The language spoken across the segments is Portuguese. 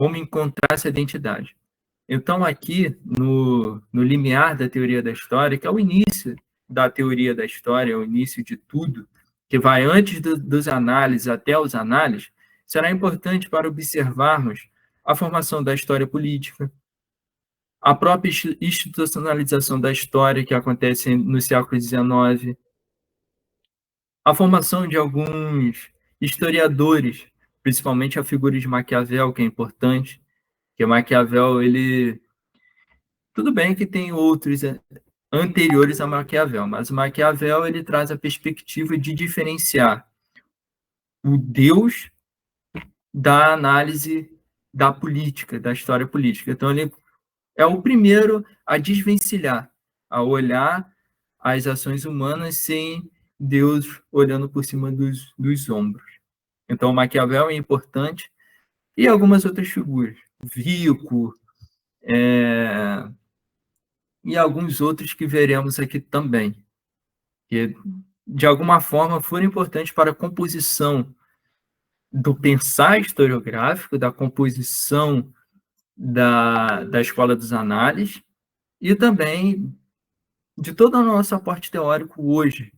como encontrar essa identidade. Então, aqui, no limiar da teoria da história, que é o início da teoria da história, o início de tudo, que vai antes dos análises até os análises, será importante para observarmos a formação da história política, a própria institucionalização da história que acontece no século XIX, a formação de alguns historiadores, principalmente a figura de Maquiavel, que é importante, que Maquiavel, ele... Tudo bem que tem outros anteriores a Maquiavel, mas o Maquiavel ele traz a perspectiva de diferenciar o Deus da análise da política, da história política. Então, ele é o primeiro a desvencilhar, a olhar as ações humanas sem Deus olhando por cima dos ombros. Então, Maquiavel é importante e algumas outras figuras, Vico, e alguns outros que veremos aqui também, que de alguma forma foram importantes para a composição do pensar historiográfico, da composição da escola dos análises e também de todo o nosso aporte teórico hoje,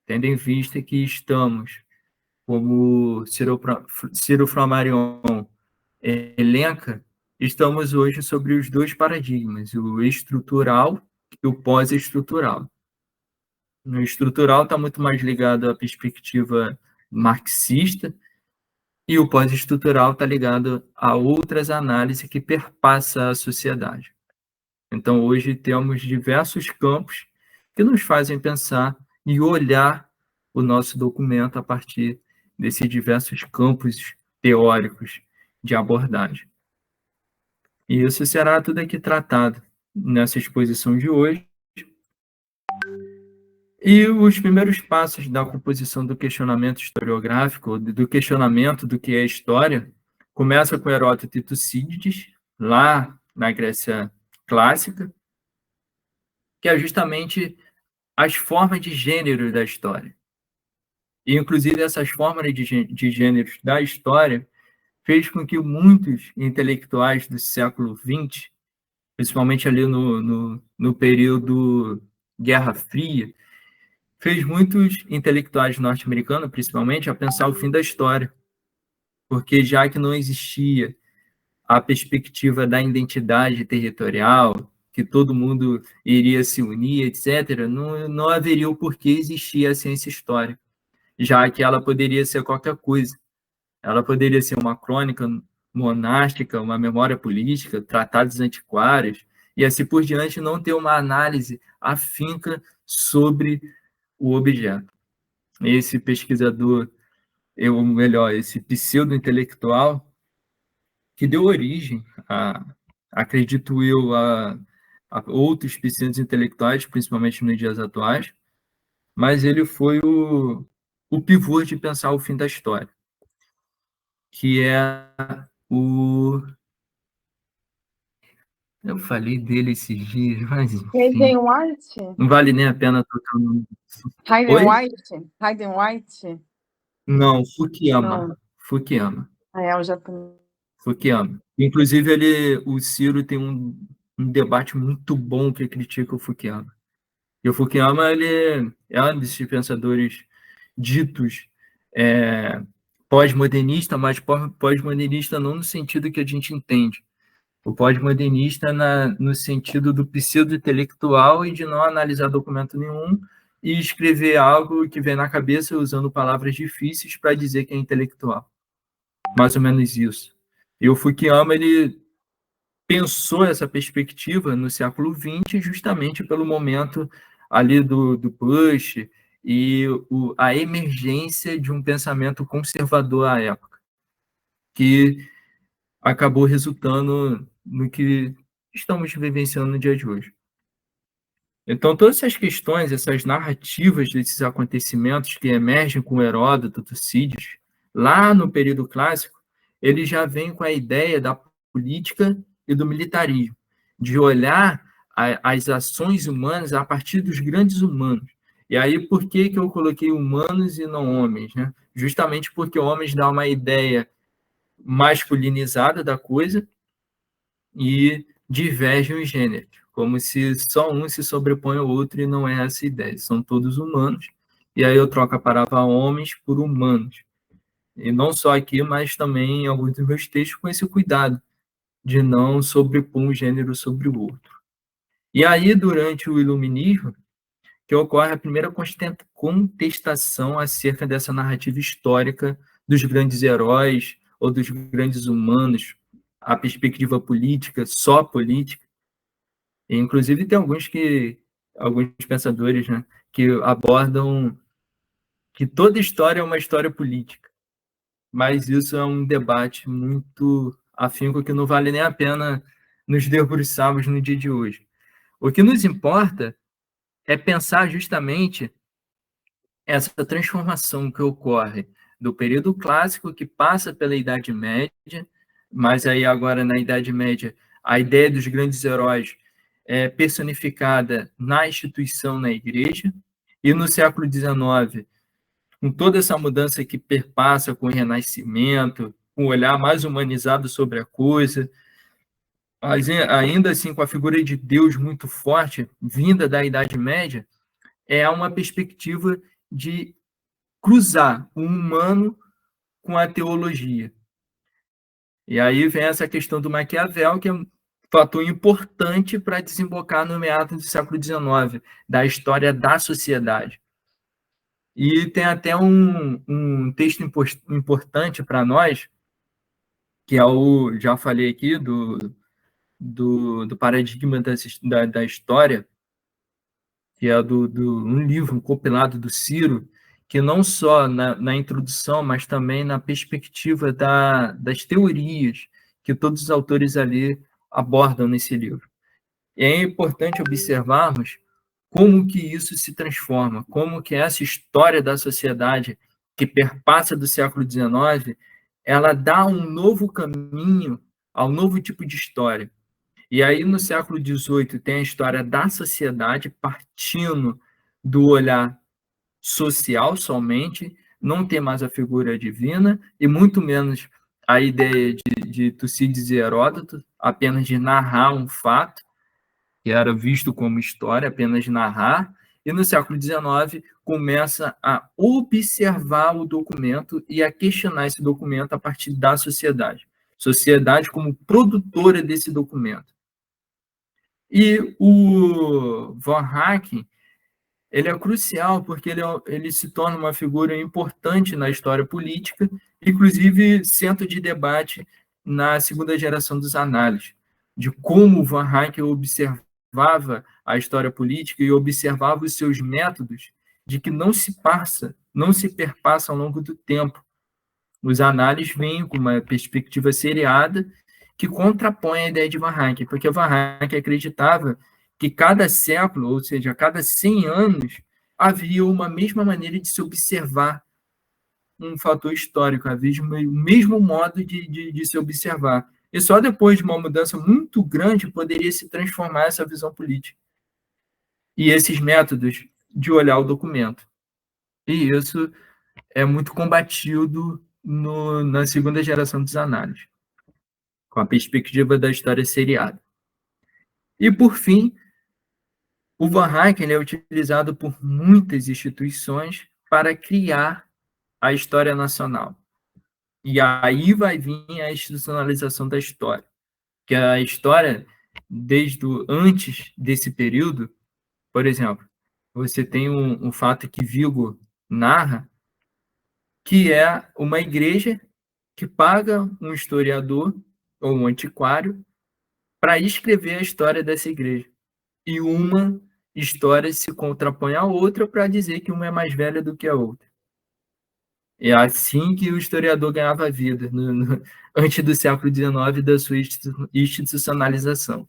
tendo em vista que estamos, como Ciro Flammarion elenca, estamos hoje sobre os dois paradigmas, o estrutural e o pós-estrutural. No estrutural está muito mais ligado à perspectiva marxista, e o pós-estrutural está ligado a outras análises que perpassam a sociedade. Então, hoje temos diversos campos que nos fazem pensar e olhar o nosso documento a partir desses diversos campos teóricos de abordagem. E isso será tudo aqui tratado nessa exposição de hoje. E os primeiros passos da composição do questionamento historiográfico, do questionamento do que é história, começa com Heródoto e Tucídides, lá na Grécia clássica, que é justamente as formas de gênero da história. E, inclusive, essas formas de gêneros da história fez com que muitos intelectuais do século XX, principalmente ali no período Guerra Fria, fez muitos intelectuais norte-americanos, principalmente, a pensar o fim da história, porque já que não existia a perspectiva da identidade territorial, que todo mundo iria se unir, etc., não haveria o porquê existir a ciência histórica, já que ela poderia ser qualquer coisa. Ela poderia ser uma crônica monástica, uma memória política, tratados antiquários, e assim por diante, não ter uma análise afinca sobre o objeto. Esse pesquisador, ou melhor, esse pseudo-intelectual, que deu origem, acredito eu, a outros pseudo-intelectuais, principalmente nos dias atuais, mas ele foi o pivô de pensar o fim da história, que é o... Eu falei dele esses dias, mas enfim. Hayden White? Não vale nem a pena tocar no... Hayden White? Hayden White? Não, Fukuyama. Não. Fukuyama. É o japonês. Fukuyama. Inclusive, o Ciro tem um debate muito bom que critica o Fukuyama. E o Fukuyama ele é um desses pensadores ditos pós-modernista, mas pós-modernista não no sentido que a gente entende. O pós-modernista no sentido do pseudo-intelectual e de não analisar documento nenhum e escrever algo que vem na cabeça usando palavras difíceis para dizer que é intelectual. Mais ou menos isso. E o Fukuyama, ele pensou essa perspectiva no século XX justamente pelo momento ali do Bush e a emergência de um pensamento conservador à época, que acabou resultando no que estamos vivenciando no dia de hoje. Então, todas essas questões, essas narrativas desses acontecimentos que emergem com Heródoto, Tucídides, lá no período clássico, ele já vem com a ideia da política e do militarismo, de olhar as ações humanas a partir dos grandes humanos. E aí, por que eu coloquei humanos e não homens? Né? Justamente porque homens dá uma ideia masculinizada da coisa e divergem os gêneros, como se só um se sobrepõe ao outro, e não é essa ideia. São todos humanos, e aí eu troco a palavra homens por humanos. E não só aqui, mas também em alguns dos meus textos, com esse cuidado de não sobrepor um gênero sobre o outro. E aí, durante o Iluminismo, que ocorre a primeira contestação acerca dessa narrativa histórica dos grandes heróis ou dos grandes humanos, a perspectiva política, só política. E, inclusive, tem alguns pensadores, né, que abordam que toda história é uma história política. Mas isso é um debate muito afinco que não vale nem a pena nos debruçarmos no dia de hoje. O que nos importa é pensar justamente essa transformação que ocorre do período clássico, que passa pela Idade Média, mas aí agora na Idade Média a ideia dos grandes heróis é personificada na instituição, na igreja, e no século XIX, com toda essa mudança que perpassa com o Renascimento, com um olhar mais humanizado sobre a coisa, mas ainda assim com a figura de Deus muito forte, vinda da Idade Média, é uma perspectiva de cruzar o humano com a teologia. E aí vem essa questão do Maquiavel, que é um fator importante para desembocar no meados do século XIX, da história da sociedade. E tem até um texto importante para nós, que é já falei aqui, do paradigma da história, que é um livro compilado do Ciro, que não só na introdução, mas também na perspectiva das teorias que todos os autores ali abordam nesse livro. E é importante observarmos como que isso se transforma, como que essa história da sociedade que perpassa do século XIX, ela dá um novo caminho ao novo tipo de história. E aí, no século XVIII, tem a história da sociedade partindo do olhar social somente, não tem mais a figura divina, e muito menos a ideia de Tucídides e Heródoto, apenas de narrar um fato, que era visto como história, apenas narrar, e no século XIX começa a observar o documento e a questionar esse documento a partir da sociedade. Sociedade como produtora desse documento. E o Von Hacking, ele é crucial porque ele se torna uma figura importante na história política, inclusive centro de debate na segunda geração dos análises, de como o Von Hacking observava a história política e observava os seus métodos de que não se perpassa ao longo do tempo. Os análises vêm com uma perspectiva seriada que contrapõe a ideia de Van Hacking, porque Van Hacking acreditava que cada século, ou seja, a cada 100 anos, havia uma mesma maneira de se observar um fator histórico, havia o mesmo modo de se observar. E só depois de uma mudança muito grande poderia se transformar essa visão política. E esses métodos de olhar o documento. E isso é muito combatido na segunda geração dos análises, com a perspectiva da história seriada. E, por fim, o Van Hacking é utilizado por muitas instituições para criar a história nacional. E aí vai vir a institucionalização da história, que a história, antes desse período, por exemplo, você tem um fato que Vigo narra, que é uma igreja que paga um historiador ou um antiquário para escrever a história dessa igreja. E uma história se contrapõe à outra para dizer que uma é mais velha do que a outra. É assim que o historiador ganhava vida, antes do século XIX, da sua institucionalização.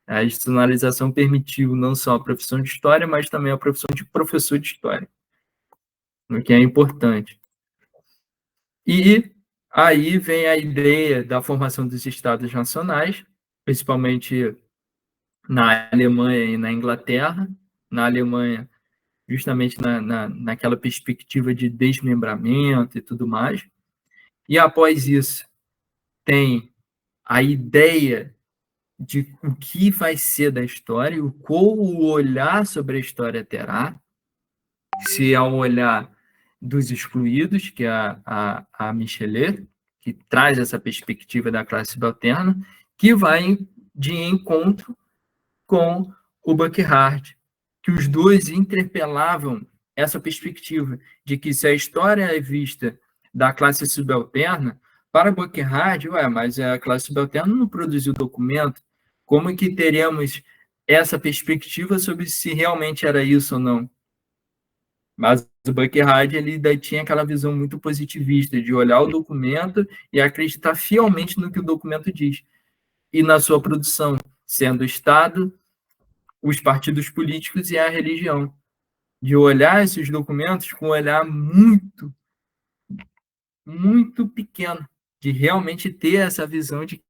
A institucionalização permitiu não só a profissão de história, mas também a profissão de professor de história, o que é importante. E aí vem a ideia da formação dos estados nacionais, principalmente na Alemanha e na Inglaterra. Na Alemanha, justamente naquela perspectiva de desmembramento e tudo mais. E após isso, tem a ideia de o que vai ser da história, qual o olhar sobre a história terá, se é um olhar dos excluídos, que é a Michelet, que traz essa perspectiva da classe subalterna, que vai de encontro com o Buckhart, que os dois interpelavam essa perspectiva de que se a história é vista da classe subalterna, para Buckhart, mas a classe subalterna não produziu documento, como que teremos essa perspectiva sobre se realmente era isso ou não? Mas o Buckhart, ele daí tinha aquela visão muito positivista de olhar o documento e acreditar fielmente no que o documento diz e na sua produção, sendo o Estado, os partidos políticos e a religião, de olhar esses documentos com um olhar muito, muito pequeno, de realmente ter essa visão de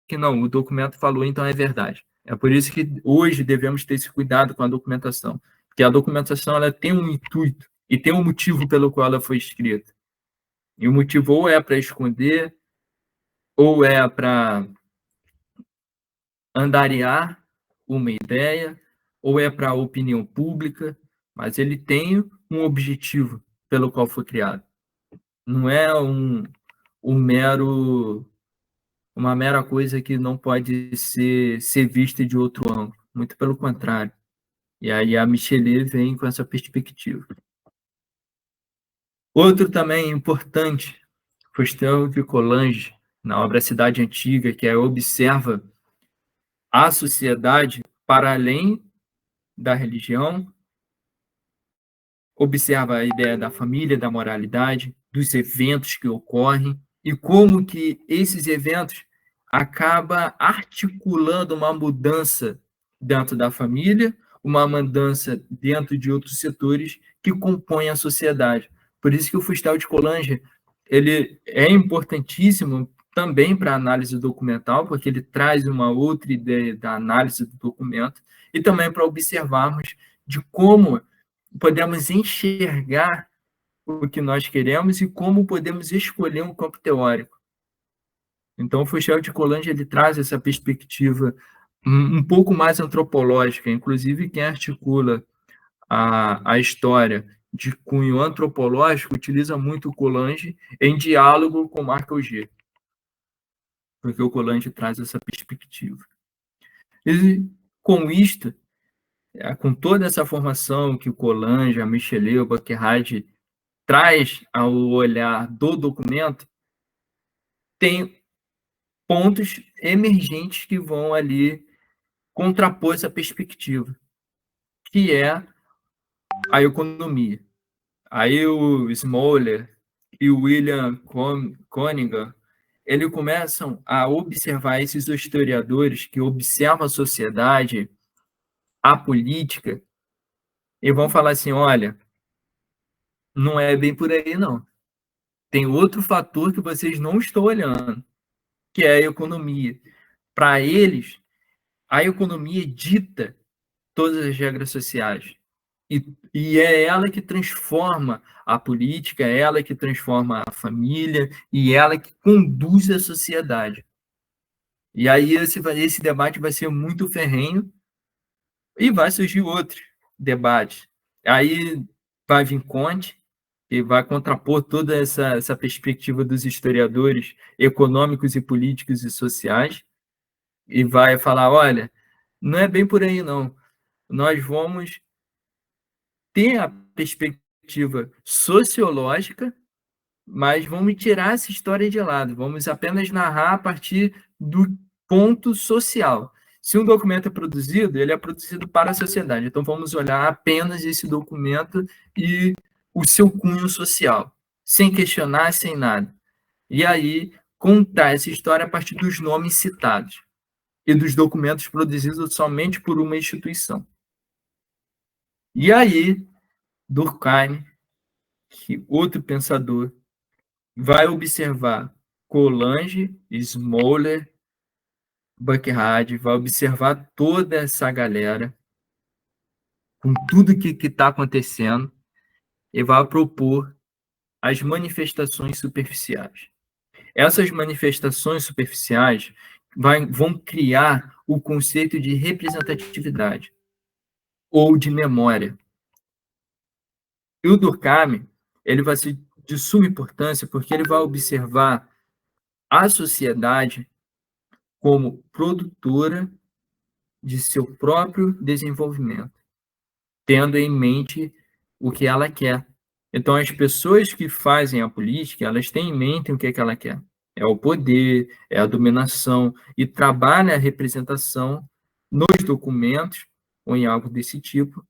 que não, o documento falou, então é verdade. É por isso que hoje devemos ter esse cuidado com a documentação, porque a documentação ela tem um intuito e tem um motivo pelo qual ela foi escrita. E o motivo ou é para esconder, ou é para andariar uma ideia, ou é para a opinião pública, mas ele tem um objetivo pelo qual foi criado. Não é uma mera coisa que não pode ser vista de outro ângulo, muito pelo contrário. E aí a Michelet vem com essa perspectiva. Outro também importante, Faustin de Coulanges, na obra Cidade Antiga, que observa a sociedade para além da religião, observa a ideia da família, da moralidade, dos eventos que ocorrem e como que esses eventos acabam articulando uma mudança dentro da família, uma mudança dentro de outros setores que compõem a sociedade. Por isso que o Fustel de Coulanges ele é importantíssimo também para a análise documental, porque ele traz uma outra ideia da análise do documento, e também para observarmos de como podemos enxergar o que nós queremos e como podemos escolher um campo teórico. Então, o Foucault de Coulanges ele traz essa perspectiva um pouco mais antropológica, inclusive quem articula a história de cunho antropológico utiliza muito o Coulanges em diálogo com Marc Auger, porque o Coulanges traz essa perspectiva. E com isto, com toda essa formação que o Coulanges, a Michelet, o Buckhart traz ao olhar do documento, tem pontos emergentes que vão ali contrapor essa perspectiva, que é a economia. Aí o Smoller e o William Conigan, eles começam a observar esses historiadores que observam a sociedade, a política, e vão falar assim, olha, não é bem por aí, não. Tem outro fator que vocês não estão olhando, que é a economia. Para eles, a economia dita todas as regras sociais. E é ela que transforma a política, é ela que transforma a família e ela que conduz a sociedade. E aí esse debate vai ser muito ferrenho e vai surgir outro debate. Aí vai vir Conte, que vai contrapor toda essa perspectiva dos historiadores econômicos e políticos e sociais, e vai falar, olha, não é bem por aí, não. Nós vamos ter a perspectiva sociológica, mas vamos tirar essa história de lado, vamos apenas narrar a partir do ponto social. Se um documento é produzido, ele é produzido para a sociedade, então vamos olhar apenas esse documento e o seu cunho social, sem questionar, sem nada. E aí, contar essa história a partir dos nomes citados e dos documentos produzidos somente por uma instituição. E aí, Durkheim, que outro pensador, vai observar Coulanges, Smoller, Buckhart, vai observar toda essa galera com tudo que está acontecendo e vai propor as manifestações superficiais. Essas manifestações superficiais vão criar o conceito de representatividade ou de memória. E o Durkheim, ele vai ser de suma importância porque ele vai observar a sociedade como produtora de seu próprio desenvolvimento, tendo em mente o que ela quer. Então, as pessoas que fazem a política, elas têm em mente o que ela quer. É o poder, é a dominação, e trabalha a representação nos documentos, ou em algo desse tipo,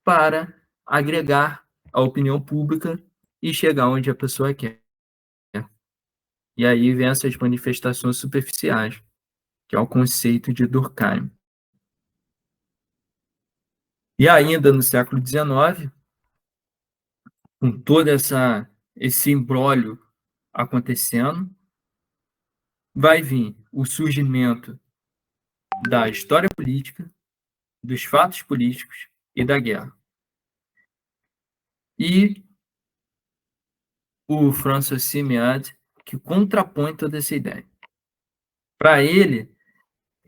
para agregar a opinião pública e chegar onde a pessoa quer. E aí vem essas manifestações superficiais, que é o conceito de Durkheim. E ainda no século XIX, com todo esse imbróglio acontecendo, vai vir o surgimento da história política, dos fatos políticos e da guerra. E o François Simeade, que contrapõe toda essa ideia. Para ele,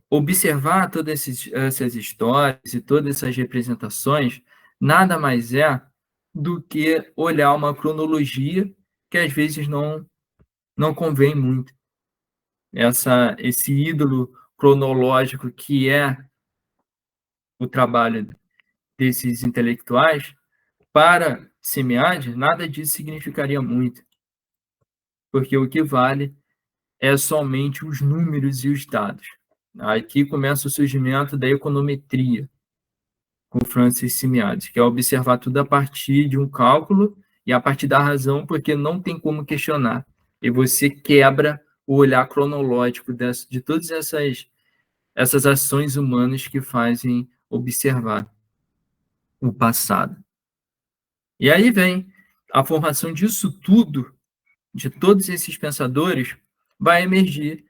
observar todas essas histórias e todas essas representações nada mais é do que olhar uma cronologia que às vezes não convém muito. Esse ídolo cronológico que é o trabalho desses intelectuais, para Simeade, nada disso significaria muito, porque o que vale é somente os números e os dados. Aqui começa o surgimento da econometria, com Francis Simeade, que é observar tudo a partir de um cálculo e a partir da razão, porque não tem como questionar. E você quebra o olhar cronológico de todas essas ações humanas que fazem observar o passado. E aí vem a formação disso tudo, de todos esses pensadores, vai emergir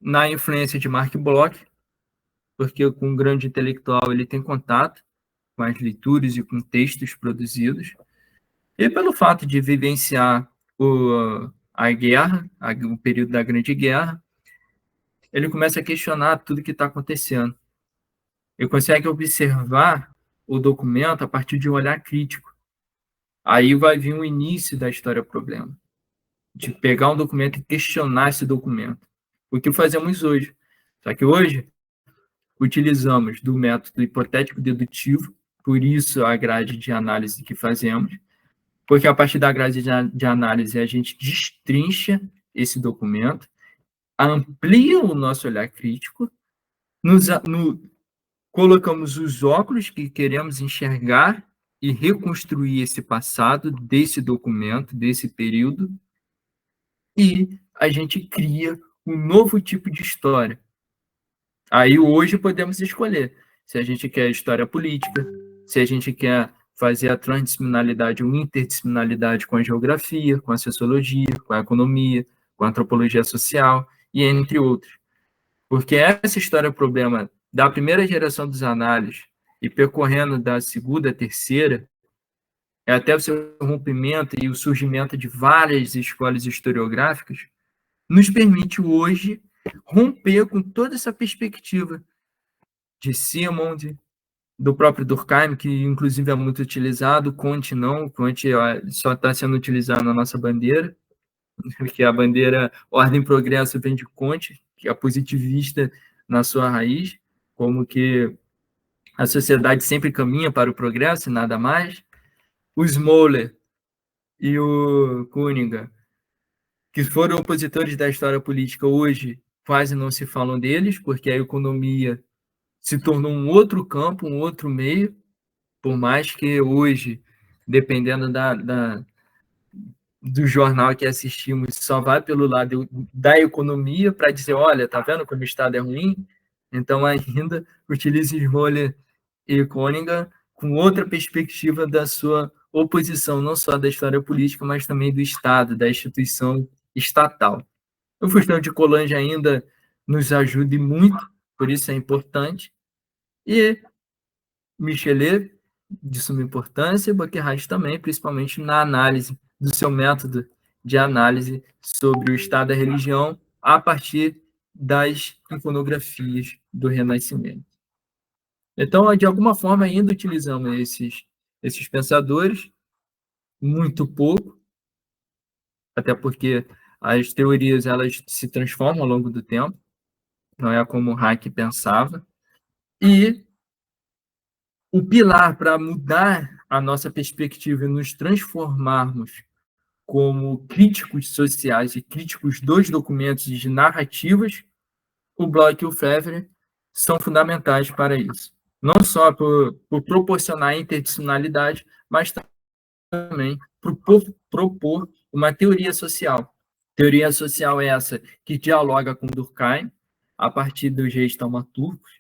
na influência de Marc Bloch, porque com um grande intelectual ele tem contato com as leituras e com textos produzidos, e pelo fato de vivenciar a guerra, o período da Grande Guerra, ele começa a questionar tudo que está acontecendo. Ele consegue observar o documento a partir de um olhar crítico. Aí vai vir o início da história-problema, de pegar um documento e questionar esse documento. O que fazemos hoje. Só que hoje utilizamos do método hipotético-dedutivo, por isso a grade de análise que fazemos, porque a partir da grade de análise a gente destrincha esse documento, amplia o nosso olhar crítico, colocamos os óculos que queremos enxergar e reconstruir esse passado desse documento, desse período, e a gente cria um novo tipo de história. Aí hoje podemos escolher se a gente quer história política, se a gente quer fazer a transdisciplinaridade ou interdisciplinaridade com a geografia, com a sociologia, com a economia, com a antropologia social, e entre outros. Porque essa história-problema da primeira geração dos análises e percorrendo da segunda, terceira, até o seu rompimento e o surgimento de várias escolas historiográficas, nos permite hoje romper com toda essa perspectiva de Simond, do próprio Durkheim, que inclusive é muito utilizado, Comte não, Comte só está sendo utilizado na nossa bandeira, porque a bandeira Ordem e Progresso vem de Comte, que é positivista na sua raiz, como que a sociedade sempre caminha para o progresso e nada mais. O Smoller e o Cunningham, que foram opositores da história política, hoje quase não se falam deles, porque a economia se tornou um outro campo, um outro meio, por mais que hoje, dependendo do jornal que assistimos, só vai pelo lado da economia para dizer, olha, tá vendo como o Estado é ruim? Então, ainda utiliza Smoller e Cunningham com outra perspectiva da sua oposição, não só da história política, mas também do Estado, da instituição estatal. O Faustão de Coulanges ainda nos ajuda muito, por isso é importante, e Michelet, de suma importância, e Bacquerrat também, principalmente na análise do seu método de análise sobre o estado da religião a partir das iconografias do Renascimento. Então, de alguma forma, ainda utilizamos esses pensadores, muito pouco, até porque as teorias elas se transformam ao longo do tempo, não é como o Hayek pensava, e o pilar para mudar a nossa perspectiva e nos transformarmos como críticos sociais e críticos dos documentos e de narrativas, o Bloch e o Febvre são fundamentais para isso. Não só por proporcionar interdisciplinaridade, mas também por propor uma teoria social. Teoria social é essa que dialoga com Durkheim, a partir dos reis taumaturgos,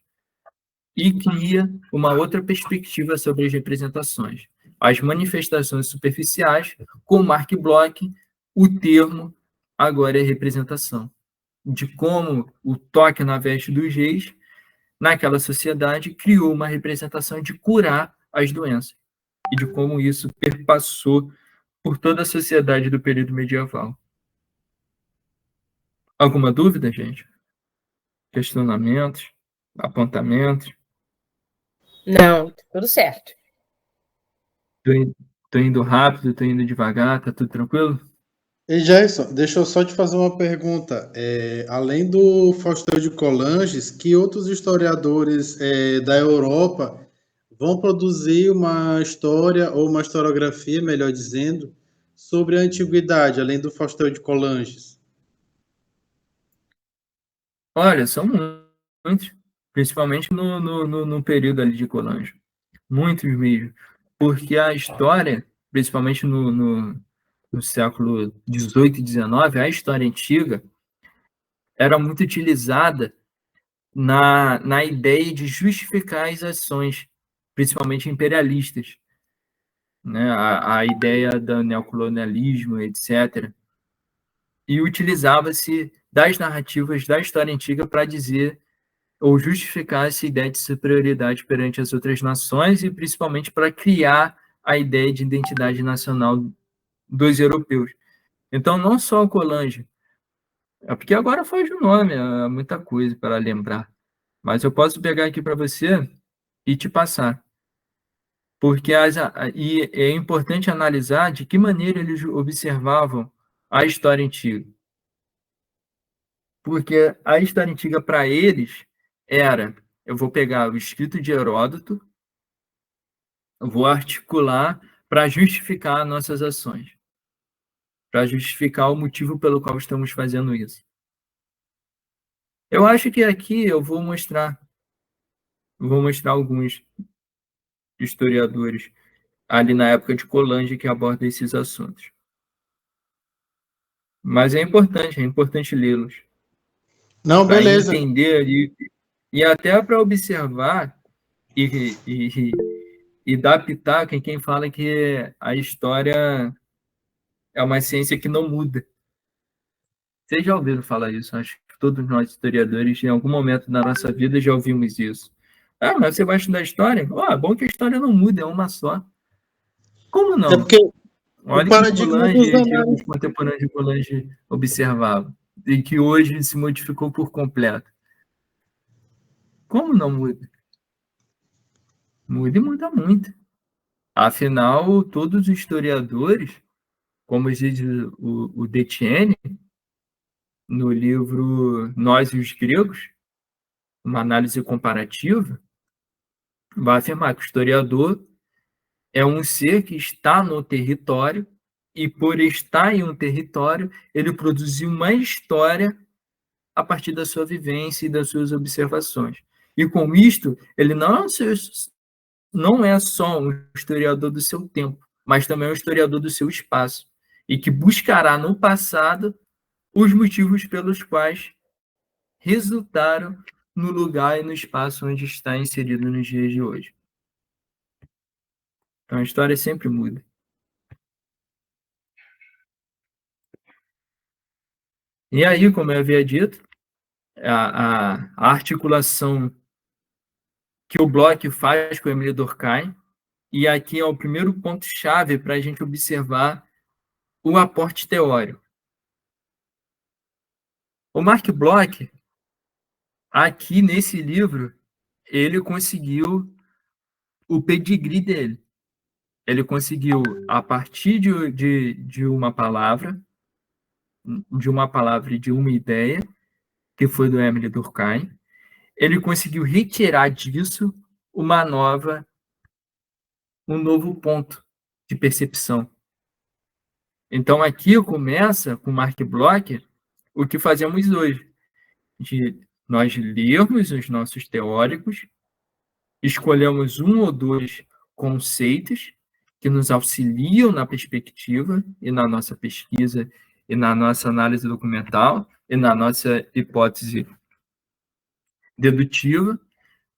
e cria uma outra perspectiva sobre as representações. As manifestações superficiais, com Marc Bloch, o termo agora é representação. De como o toque na veste dos reis, naquela sociedade, criou uma representação de curar as doenças. E de como isso perpassou por toda a sociedade do período medieval. Alguma dúvida, gente? Questionamentos? Apontamentos? Não, tudo certo. Tô indo rápido, tô indo devagar, tá tudo tranquilo? E Gerson, deixa eu só te fazer uma pergunta. Além do Faustel de Coulanges, que outros historiadores da Europa vão produzir uma história ou uma historiografia, melhor dizendo, sobre a antiguidade, além do Faustel de Coulanges? Olha, são muitos, principalmente no período ali de Coulanges. Muitos mesmo. Porque a história, principalmente no século XVIII e XIX, a história antiga era muito utilizada na ideia de justificar as ações, principalmente imperialistas, né? A ideia do neocolonialismo, etc. E utilizava-se das narrativas da história antiga para dizer ou justificar essa ideia de superioridade perante as outras nações e principalmente para criar a ideia de identidade nacional dos europeus. Então, não só o Coulanges, é porque agora foge o nome, é muita coisa para lembrar. Mas eu posso pegar aqui para você e te passar. Porque e é importante analisar de que maneira eles observavam a história antiga. Porque a história antiga, para eles, era: eu vou pegar o escrito de Heródoto, eu vou articular para justificar nossas ações, para justificar o motivo pelo qual estamos fazendo isso. Eu acho que aqui eu vou mostrar alguns historiadores ali na época de Coulanges que abordam esses assuntos. Mas é importante lê-los. Não, Para beleza. entender e até para observar e dar pitaco em quem fala que a história é uma ciência que não muda. Vocês já ouviram falar isso? Acho que todos nós historiadores, em algum momento da nossa vida, já ouvimos isso. Ah, mas você vai estudar história? Bom que a história não muda, é uma só. Como não? É porque Olha o que paradigma dos os contemporâneos de Coulanges observavam, e que hoje se modificou por completo. Como não muda? Muda e muda muito. Afinal, todos os historiadores, como diz o Detienne, no livro Nós e os Gregos, uma análise comparativa, vai afirmar que o historiador é um ser que está no território e, por estar em um território, ele produziu uma história a partir da sua vivência e das suas observações. E com isto, ele não é só um historiador do seu tempo, mas também um historiador do seu espaço, e que buscará no passado os motivos pelos quais resultaram no lugar e no espaço onde está inserido nos dias de hoje. Então a história sempre muda. E aí, como eu havia dito, a articulação que o Bloch faz com o Emile Durkheim, e aqui é o primeiro ponto-chave para a gente observar o aporte teórico. O Mark Bloch, aqui nesse livro, ele conseguiu o pedigree dele. Ele conseguiu, a partir de uma palavra e de uma ideia, que foi do Émile Durkheim, ele conseguiu retirar disso um novo ponto de percepção. Então, aqui começa com Mark Bloch o que fazemos hoje, de nós lermos os nossos teóricos, escolhemos um ou dois conceitos que nos auxiliam na perspectiva e na nossa pesquisa e na nossa análise documental e na nossa hipótese dedutiva.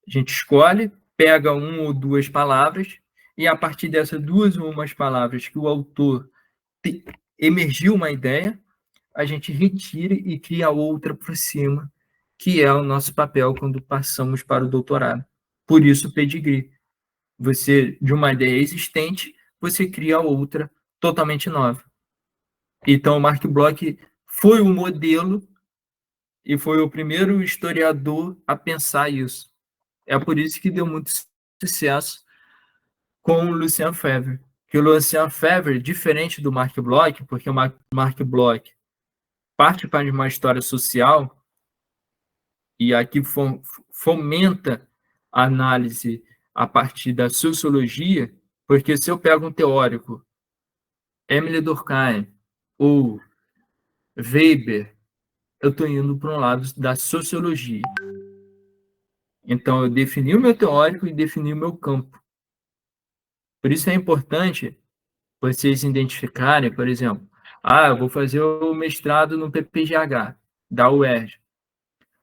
A gente escolhe, pega uma ou duas palavras e a partir dessas duas ou umas palavras que o autor emergiu uma ideia, a gente retira e cria outra por cima, que é o nosso papel quando passamos para o doutorado. Por isso, o pedigree. Você, de uma ideia existente, você cria outra totalmente nova. Então, o Mark Bloch foi o modelo e foi o primeiro historiador a pensar isso. É por isso que deu muito sucesso com o Lucien Febvre. Que o Lucien Febvre, diferente do Mark Bloch, porque o Mark Bloch parte para uma história social e aqui fomenta a análise a partir da sociologia, porque se eu pego um teórico, Émile Durkheim ou Weber, eu estou indo para um lado da sociologia. Então, eu defini o meu teórico e defini o meu campo. Por isso é importante vocês identificarem, por exemplo, eu vou fazer o mestrado no PPGH, da UERJ.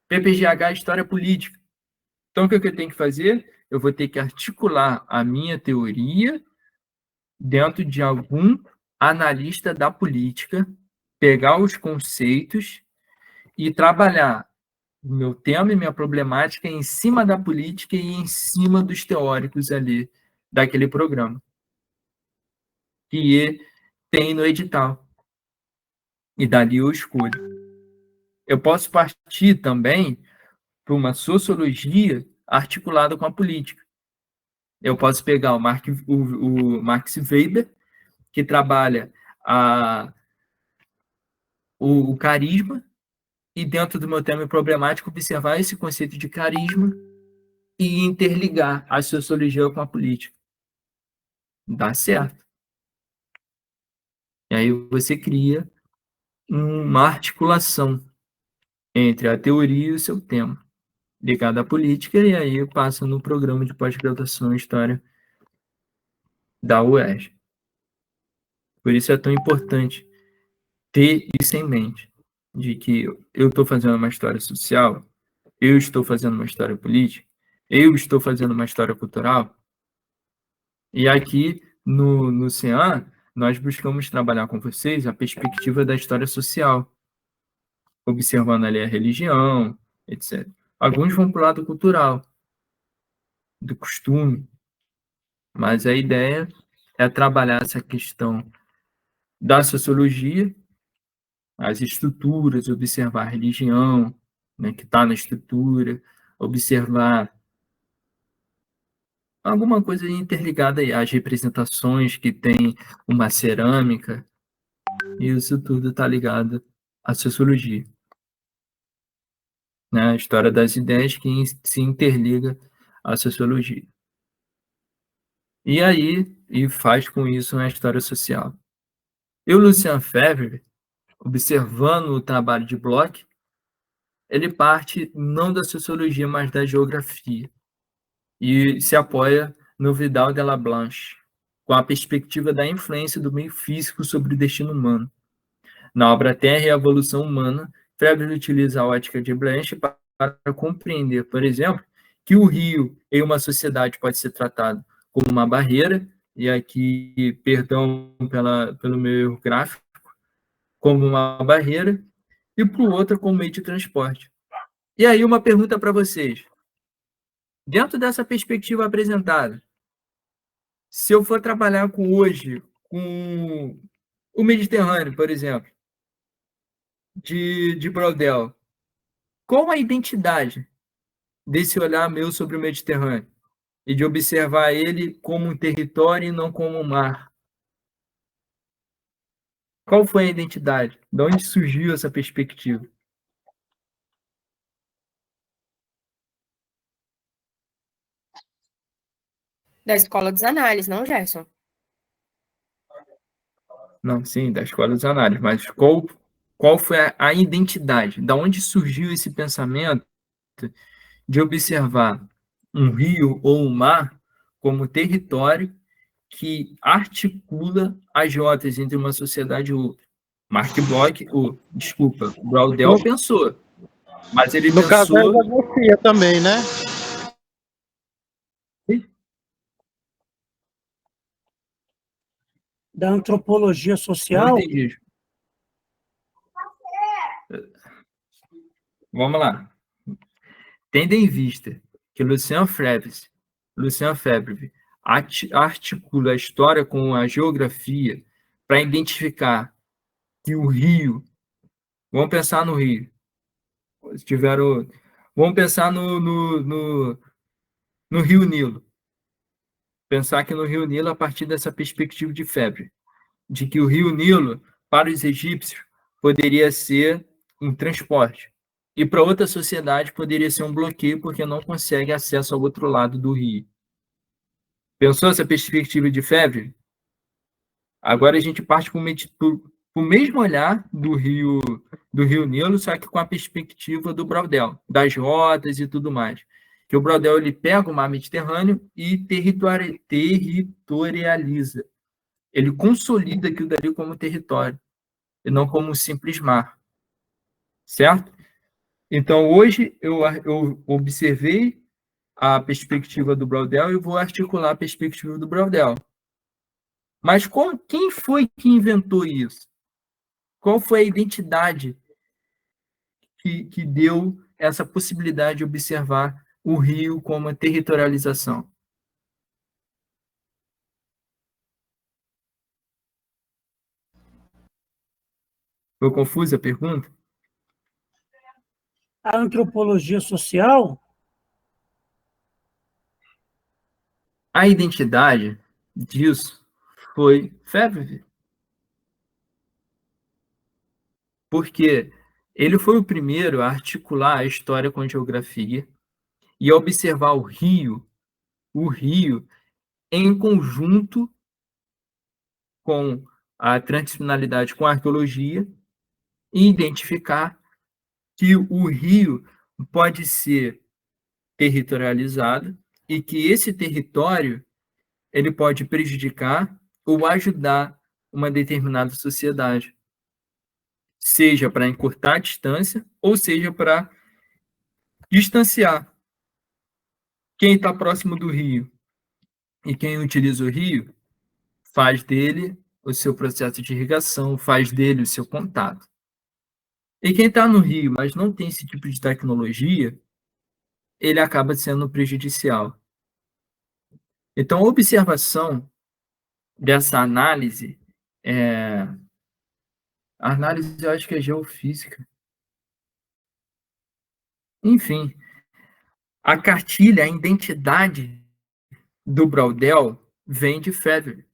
PPGH é História Política. Então, o que eu tenho que fazer? Eu vou ter que articular a minha teoria dentro de algum analista da política, pegar os conceitos e trabalhar o meu tema e minha problemática em cima da política e em cima dos teóricos ali daquele programa que tem no edital. E dali eu escolho. Eu posso partir também para uma sociologia articulada com a política. Eu posso pegar o Max Weber, que trabalha o carisma, e dentro do meu tema problemático observar esse conceito de carisma e interligar a sociologia com a política. Dá certo. E aí você cria uma articulação entre a teoria e o seu tema, ligado à política, e aí passa no programa de pós-graduação em História da UERJ. Por isso é tão importante ter isso em mente, de que eu estou fazendo uma história social, eu estou fazendo uma história política, eu estou fazendo uma história cultural, e aqui no CEAN, nós buscamos trabalhar com vocês a perspectiva da história social, observando ali a religião, etc. Alguns vão para o lado cultural, do costume, mas a ideia é trabalhar essa questão da sociologia, as estruturas, observar a religião, né, que está na estrutura, observar alguma coisa interligada aí, às representações que tem uma cerâmica, e isso tudo está ligado à sociologia. Né? A história das ideias que se interliga à sociologia. E aí, faz com isso uma história social. E o Lucien Febvre, observando o trabalho de Bloch, ele parte não da sociologia, mas da geografia, e se apoia no Vidal de la Blanche, com a perspectiva da influência do meio físico sobre o destino humano. Na obra Terra e a Evolução Humana, Febvre utiliza a ótica de Blanche para compreender, por exemplo, que o rio em uma sociedade pode ser tratado como uma barreira, e aqui, perdão pelo meu erro gráfico, como uma barreira, e para o outro como meio de transporte. E aí uma pergunta para vocês. Dentro dessa perspectiva apresentada, se eu for trabalhar hoje com O Mediterrâneo, por exemplo, de Brodel. Qual a identidade desse olhar meu sobre o Mediterrâneo? E de observar ele como um território e não como um mar. Qual foi a identidade? De onde surgiu essa perspectiva? Da escola dos análises, não, Gerson? Não, sim, da escola dos análises, mas qual foi a identidade? Da onde surgiu esse pensamento de observar um rio ou um mar como território que articula as rotas entre uma sociedade e outra? Mark Bloch, desculpa, Braudel pensou, mas ele No caso da pensou... geografia também, né? Da antropologia Não social? entendi. Vamos lá. Tendo em vista que Lucien Febvre articula a história com a geografia para identificar que o rio... Vamos pensar no rio. Vamos pensar no Rio Nilo. Pensar que no Rio Nilo, a partir dessa perspectiva de Febvre, de que o Rio Nilo, para os egípcios, poderia ser um transporte. E para outra sociedade poderia ser um bloqueio, porque não consegue acesso ao outro lado do rio. Pensou essa perspectiva de Febvre? Agora a gente parte para o mesmo olhar do Rio Nilo, só que com a perspectiva do Braudel, das rotas e tudo mais. Que o Braudel ele pega o mar Mediterrâneo e territorializa. Ele consolida aquilo dali como território, e não como um simples mar. Certo? Então, hoje, eu observei a perspectiva do Braudel e vou articular a perspectiva do Braudel. Mas quem foi que inventou isso? Qual foi a identidade que deu essa possibilidade de observar o rio como a territorialização? Foi confusa a pergunta? A antropologia social? A identidade disso foi Febvre. Porque ele foi o primeiro a articular a história com a geografia e a observar o rio em conjunto com a transdisciplinaridade com a arqueologia e identificar que o rio pode ser territorializado e que esse território ele pode prejudicar ou ajudar uma determinada sociedade, seja para encurtar a distância ou seja para distanciar. Quem está próximo do rio e quem utiliza o rio faz dele o seu processo de irrigação, faz dele o seu contato. E quem está no rio, mas não tem esse tipo de tecnologia, ele acaba sendo prejudicial. Então, a observação dessa análise, a análise eu acho que é geofísica. Enfim, a cartilha, a identidade do Braudel vem de Febvre.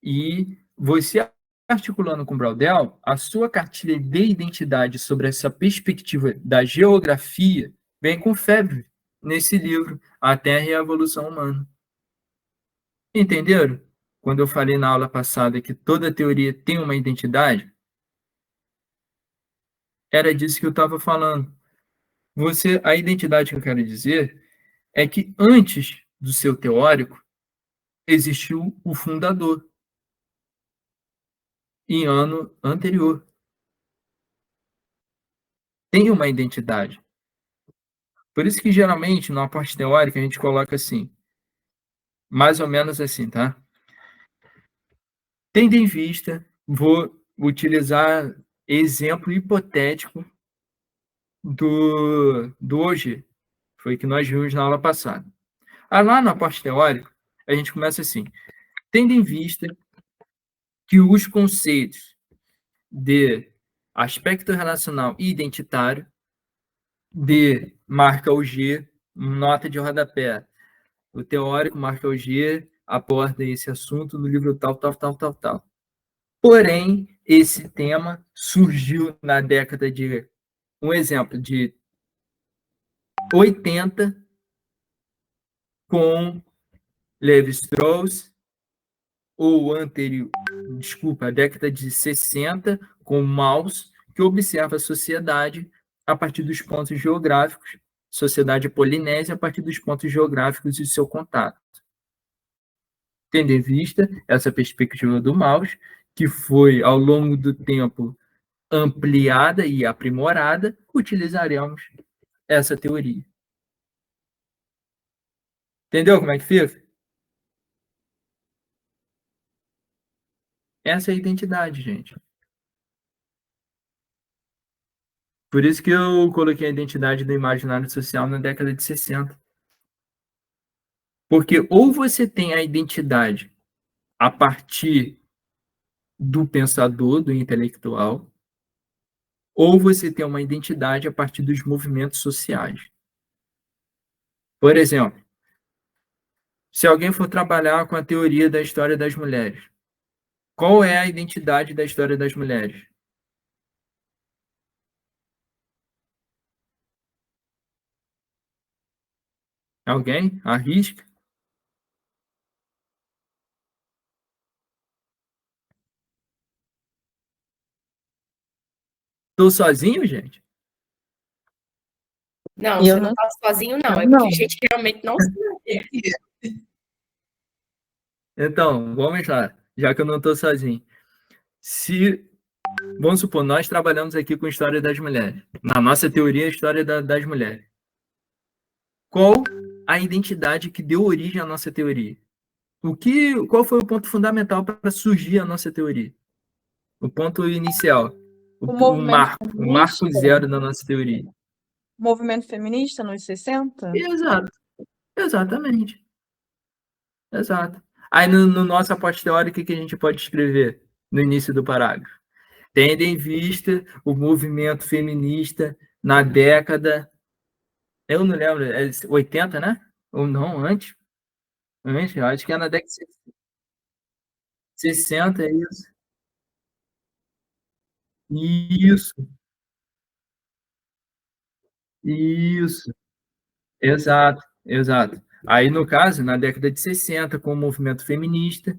E você articulando com Braudel, a sua cartilha de identidade sobre essa perspectiva da geografia vem com Febvre, nesse livro, A Terra e a Evolução Humana. Entenderam? Quando eu falei na aula passada que toda teoria tem uma identidade, era disso que eu estava falando. A identidade que eu quero dizer é que antes do seu teórico existiu o fundador, em ano anterior. Tem uma identidade. Por isso que, geralmente, na parte teórica, a gente coloca assim, mais ou menos assim, tá? Tendo em vista, vou utilizar exemplo hipotético do hoje, foi que nós vimos na aula passada. Lá na parte teórica, a gente começa assim, tendo em vista que os conceitos de aspecto relacional e identitário, de marca o G, nota de rodapé. O teórico marca o G, aborda esse assunto no livro tal, tal, tal, tal, tal. Porém, esse tema surgiu na década de, um exemplo, de 80, com Levi-Strauss, ou anterior, desculpa, a década de 60, com Mauss, que observa a sociedade a partir dos pontos geográficos, sociedade polinésia a partir dos pontos geográficos e seu contato. Tendo em vista essa perspectiva do Mauss, que foi, ao longo do tempo, ampliada e aprimorada, utilizaremos essa teoria. Entendeu como é que fica? Essa é a identidade, gente. Por isso que eu coloquei a identidade do imaginário social na década de 60. Porque ou você tem a identidade a partir do pensador, do intelectual, ou você tem uma identidade a partir dos movimentos sociais. Por exemplo, se alguém for trabalhar com a teoria da história das mulheres, qual é a identidade da história das mulheres? Alguém? Arrisca? Estou sozinho, gente? Não, Eu você não não- está sozinho, não. É não. porque a gente realmente não sabe. Então, vamos lá, já que eu não estou sozinho. Vamos supor, nós trabalhamos aqui com a história das mulheres. Na nossa teoria, a história das mulheres. Qual a identidade que deu origem à nossa teoria? Qual foi o ponto fundamental para surgir a nossa teoria? O ponto inicial, O o movimento marco zero da nossa teoria. movimento feminista nos 60? Exato, exatamente. Exato. Aí no nosso aposta teórica, o que a gente pode escrever no início do parágrafo? Tendo em vista o movimento feminista na década, eu não lembro, é 80, né? Ou não, antes? Antes, eu acho que é na década de 60, é isso. Isso, isso. Exato, exato. Aí, no caso, na década de 60, com o movimento feminista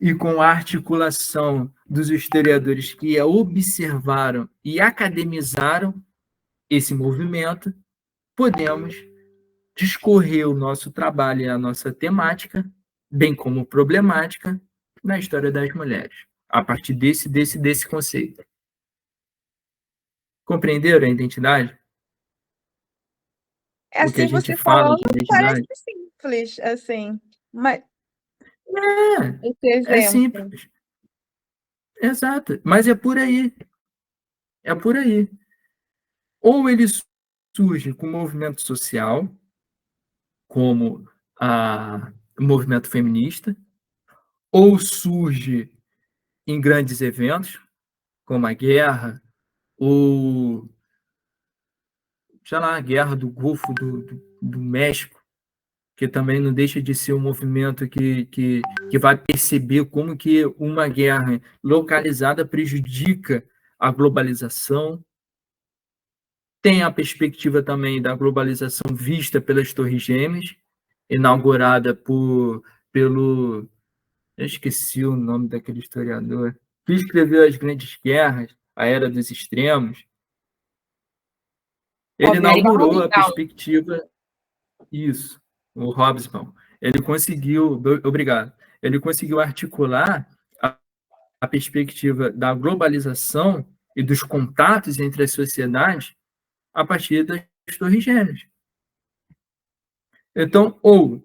e com a articulação dos historiadores que observaram e academizaram esse movimento, podemos discorrer o nosso trabalho e a nossa temática, bem como problemática, na história das mulheres, a partir desse conceito. Compreenderam a identidade? É O que a assim, gente você fala falando de parece identidade? simples, assim. Mas esse É exemplo. simples. Exato. Mas é por aí. É por aí. Ou ele surge com o movimento social, como o movimento feminista, ou surge em grandes eventos, como a guerra, ou, sei lá, a guerra do Golfo do México, que também não deixa de ser um movimento que vai perceber como que uma guerra localizada prejudica a globalização. Tem a perspectiva também da globalização vista pelas Torres Gêmeas, inaugurada pelo... Eu esqueci o nome daquele historiador, que escreveu As Grandes Guerras, A Era dos Extremos. Ele inaugurou a perspectiva... Isso, o Hobsbawm. Ele conseguiu... Obrigado. Ele conseguiu articular a perspectiva da globalização e dos contatos entre as sociedades a partir das Torres Gêmeas. Então, ou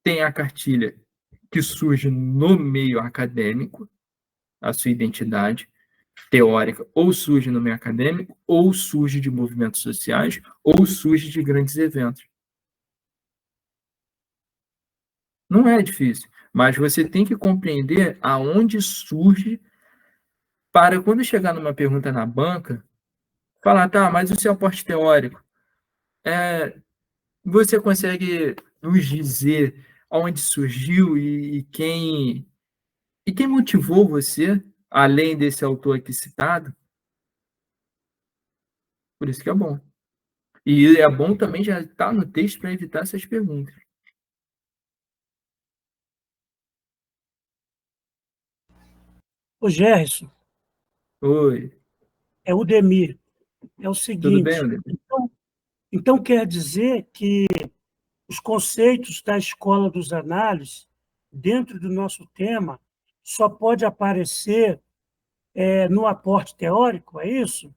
tem a cartilha que surge no meio acadêmico, a sua identidade teórica, ou surge no meio acadêmico, ou surge de movimentos sociais, ou surge de grandes eventos. Não é difícil, mas você tem que compreender aonde surge para quando chegar numa pergunta na banca, falar, tá, mas o seu aporte teórico, você consegue nos dizer onde surgiu e quem motivou você, além desse autor aqui citado? Por isso que é bom. E é bom também já estar no texto para evitar essas perguntas. O Gerson, Oi, é o Demir. É o tudo bem, seguinte, André? então quer dizer que os conceitos da escola dos análises, dentro do nosso tema, só pode aparecer no aporte teórico, é isso?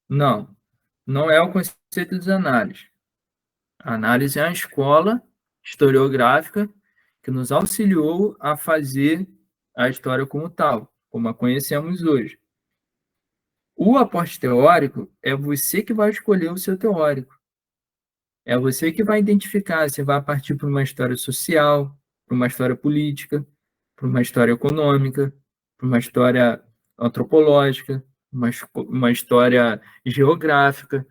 Não, não é o conceito de análise. A análise é a escola historiográfica que nos auxiliou a fazer a história como tal, como a conhecemos hoje. O aporte teórico é você que vai escolher o seu teórico. É você que vai identificar se vai partir para uma história social, para uma história política, para uma história econômica, para uma história antropológica, uma história geográfica.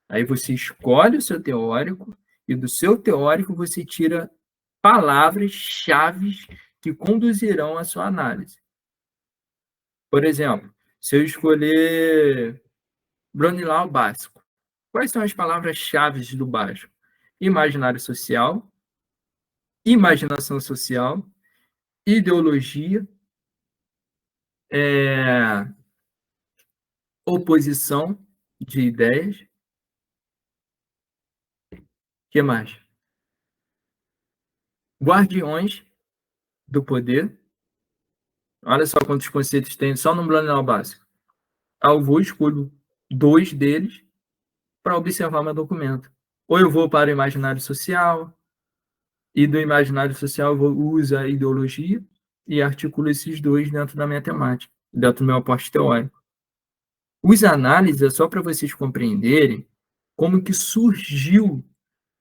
Aí você escolhe o seu teórico e do seu teórico você tira palavras-chave que conduzirão a sua análise. Por exemplo, se eu escolher Bronilau básico, quais são as palavras-chave do básico? Imaginário social, imaginação social, ideologia, oposição de ideias. O que mais? Guardiões do poder. Olha só quantos conceitos tem só no Bronilau básico. Eu vou escolho 2 deles para observar meu documento. Ou eu vou para o imaginário social, e do imaginário social eu vou usar a ideologia e articulo esses 2 dentro da minha temática, dentro do meu aporte teórico. Os análises é só para vocês compreenderem como que surgiu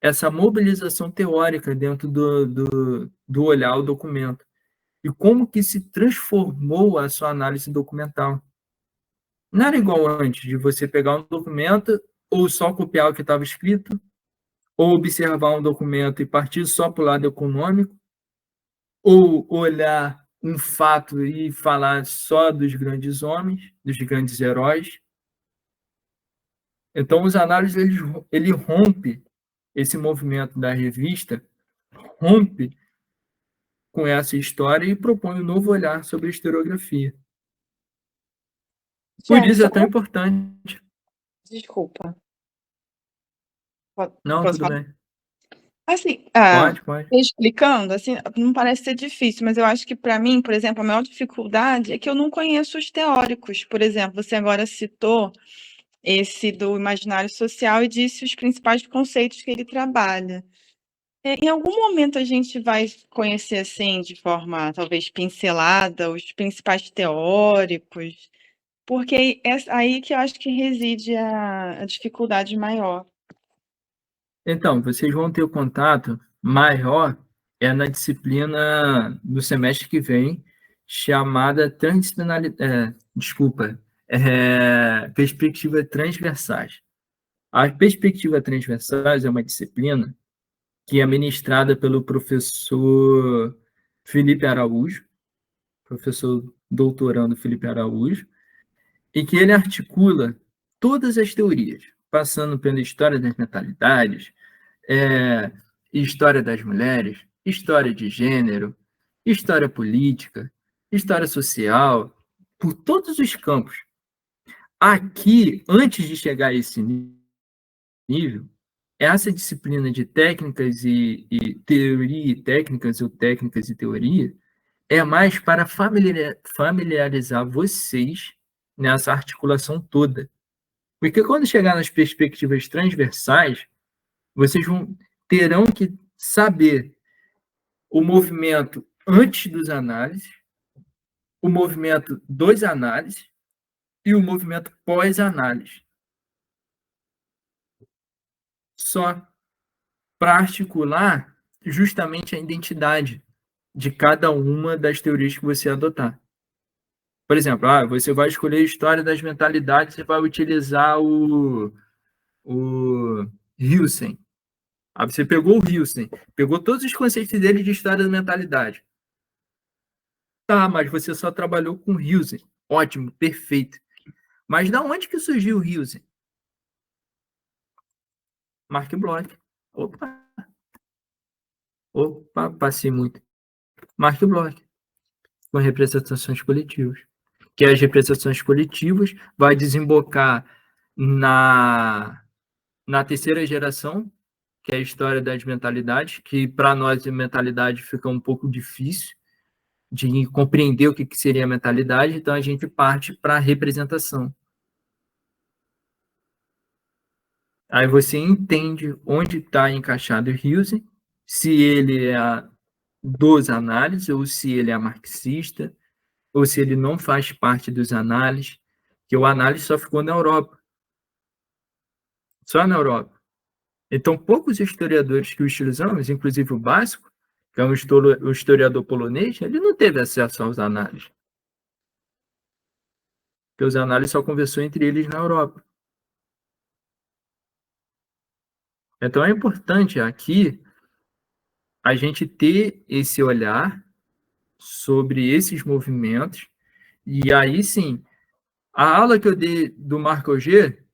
essa mobilização teórica dentro do olhar o documento e como que se transformou a sua análise documental. Não era igual antes, de você pegar um documento ou só copiar o que estava escrito, ou observar um documento e partir só para o lado econômico, ou olhar um fato e falar só dos grandes homens, dos grandes heróis. Então, os análises, ele rompe esse movimento da revista, rompe com essa história e propõe um novo olhar sobre a historiografia. Por isso Gerson, é tão importante. desculpa. Não, Posso tudo falar? bem. Assim, Pode. explicando, assim, não parece ser difícil, mas eu acho que para mim, por exemplo, a maior dificuldade é que eu não conheço os teóricos. Por exemplo, você agora citou esse do imaginário social e disse os principais conceitos que ele trabalha. Em algum momento a gente vai conhecer, assim, de forma talvez pincelada, os principais teóricos, porque é aí que eu acho que reside a dificuldade maior. Então, vocês vão ter o contato maior na disciplina do semestre que vem, chamada perspectiva transversais. A perspectiva transversais é uma disciplina que é ministrada pelo professor Felipe Araújo, professor doutorando Felipe Araújo, e que ele articula todas as teorias, passando pela história das mentalidades, história das mulheres, história de gênero, história política, história social, por todos os campos. Aqui, antes de chegar a esse nível, essa disciplina de técnicas e teoria e técnicas, ou técnicas e teoria, é mais para familiarizar vocês nessa articulação toda. Porque quando chegar nas perspectivas transversais, vocês terão que saber o movimento antes dos análises, o movimento dos análises e o movimento pós-análise. Só para articular justamente a identidade de cada uma das teorias que você adotar. Por exemplo, você vai escolher a história das mentalidades e vai utilizar o Hilsen. Você pegou o Hilsen, pegou todos os conceitos dele de história da mentalidade. Tá, mas você só trabalhou com Hilsen. Ótimo, perfeito. Mas da onde que surgiu o Hilsen? Mark Bloch. Opa, passei muito. Mark Bloch, com representações coletivas. Que as representações coletivas vai desembocar na terceira geração, que é a história das mentalidades, que para nós a mentalidade fica um pouco difícil de compreender o que seria a mentalidade, então a gente parte para a representação. Aí você entende onde está encaixado o Hilsen, se ele é dos análises, ou se ele é marxista, ou se ele não faz parte dos análises, que o análise só ficou na Europa. Só na Europa. Então, poucos historiadores que utilizamos, inclusive o Básico, que é um historiador polonês, ele não teve acesso aos análises. Porque os análises só conversou entre eles na Europa. Então, é importante aqui a gente ter esse olhar sobre esses movimentos. E aí, sim, a aula que eu dei do Marco Auger,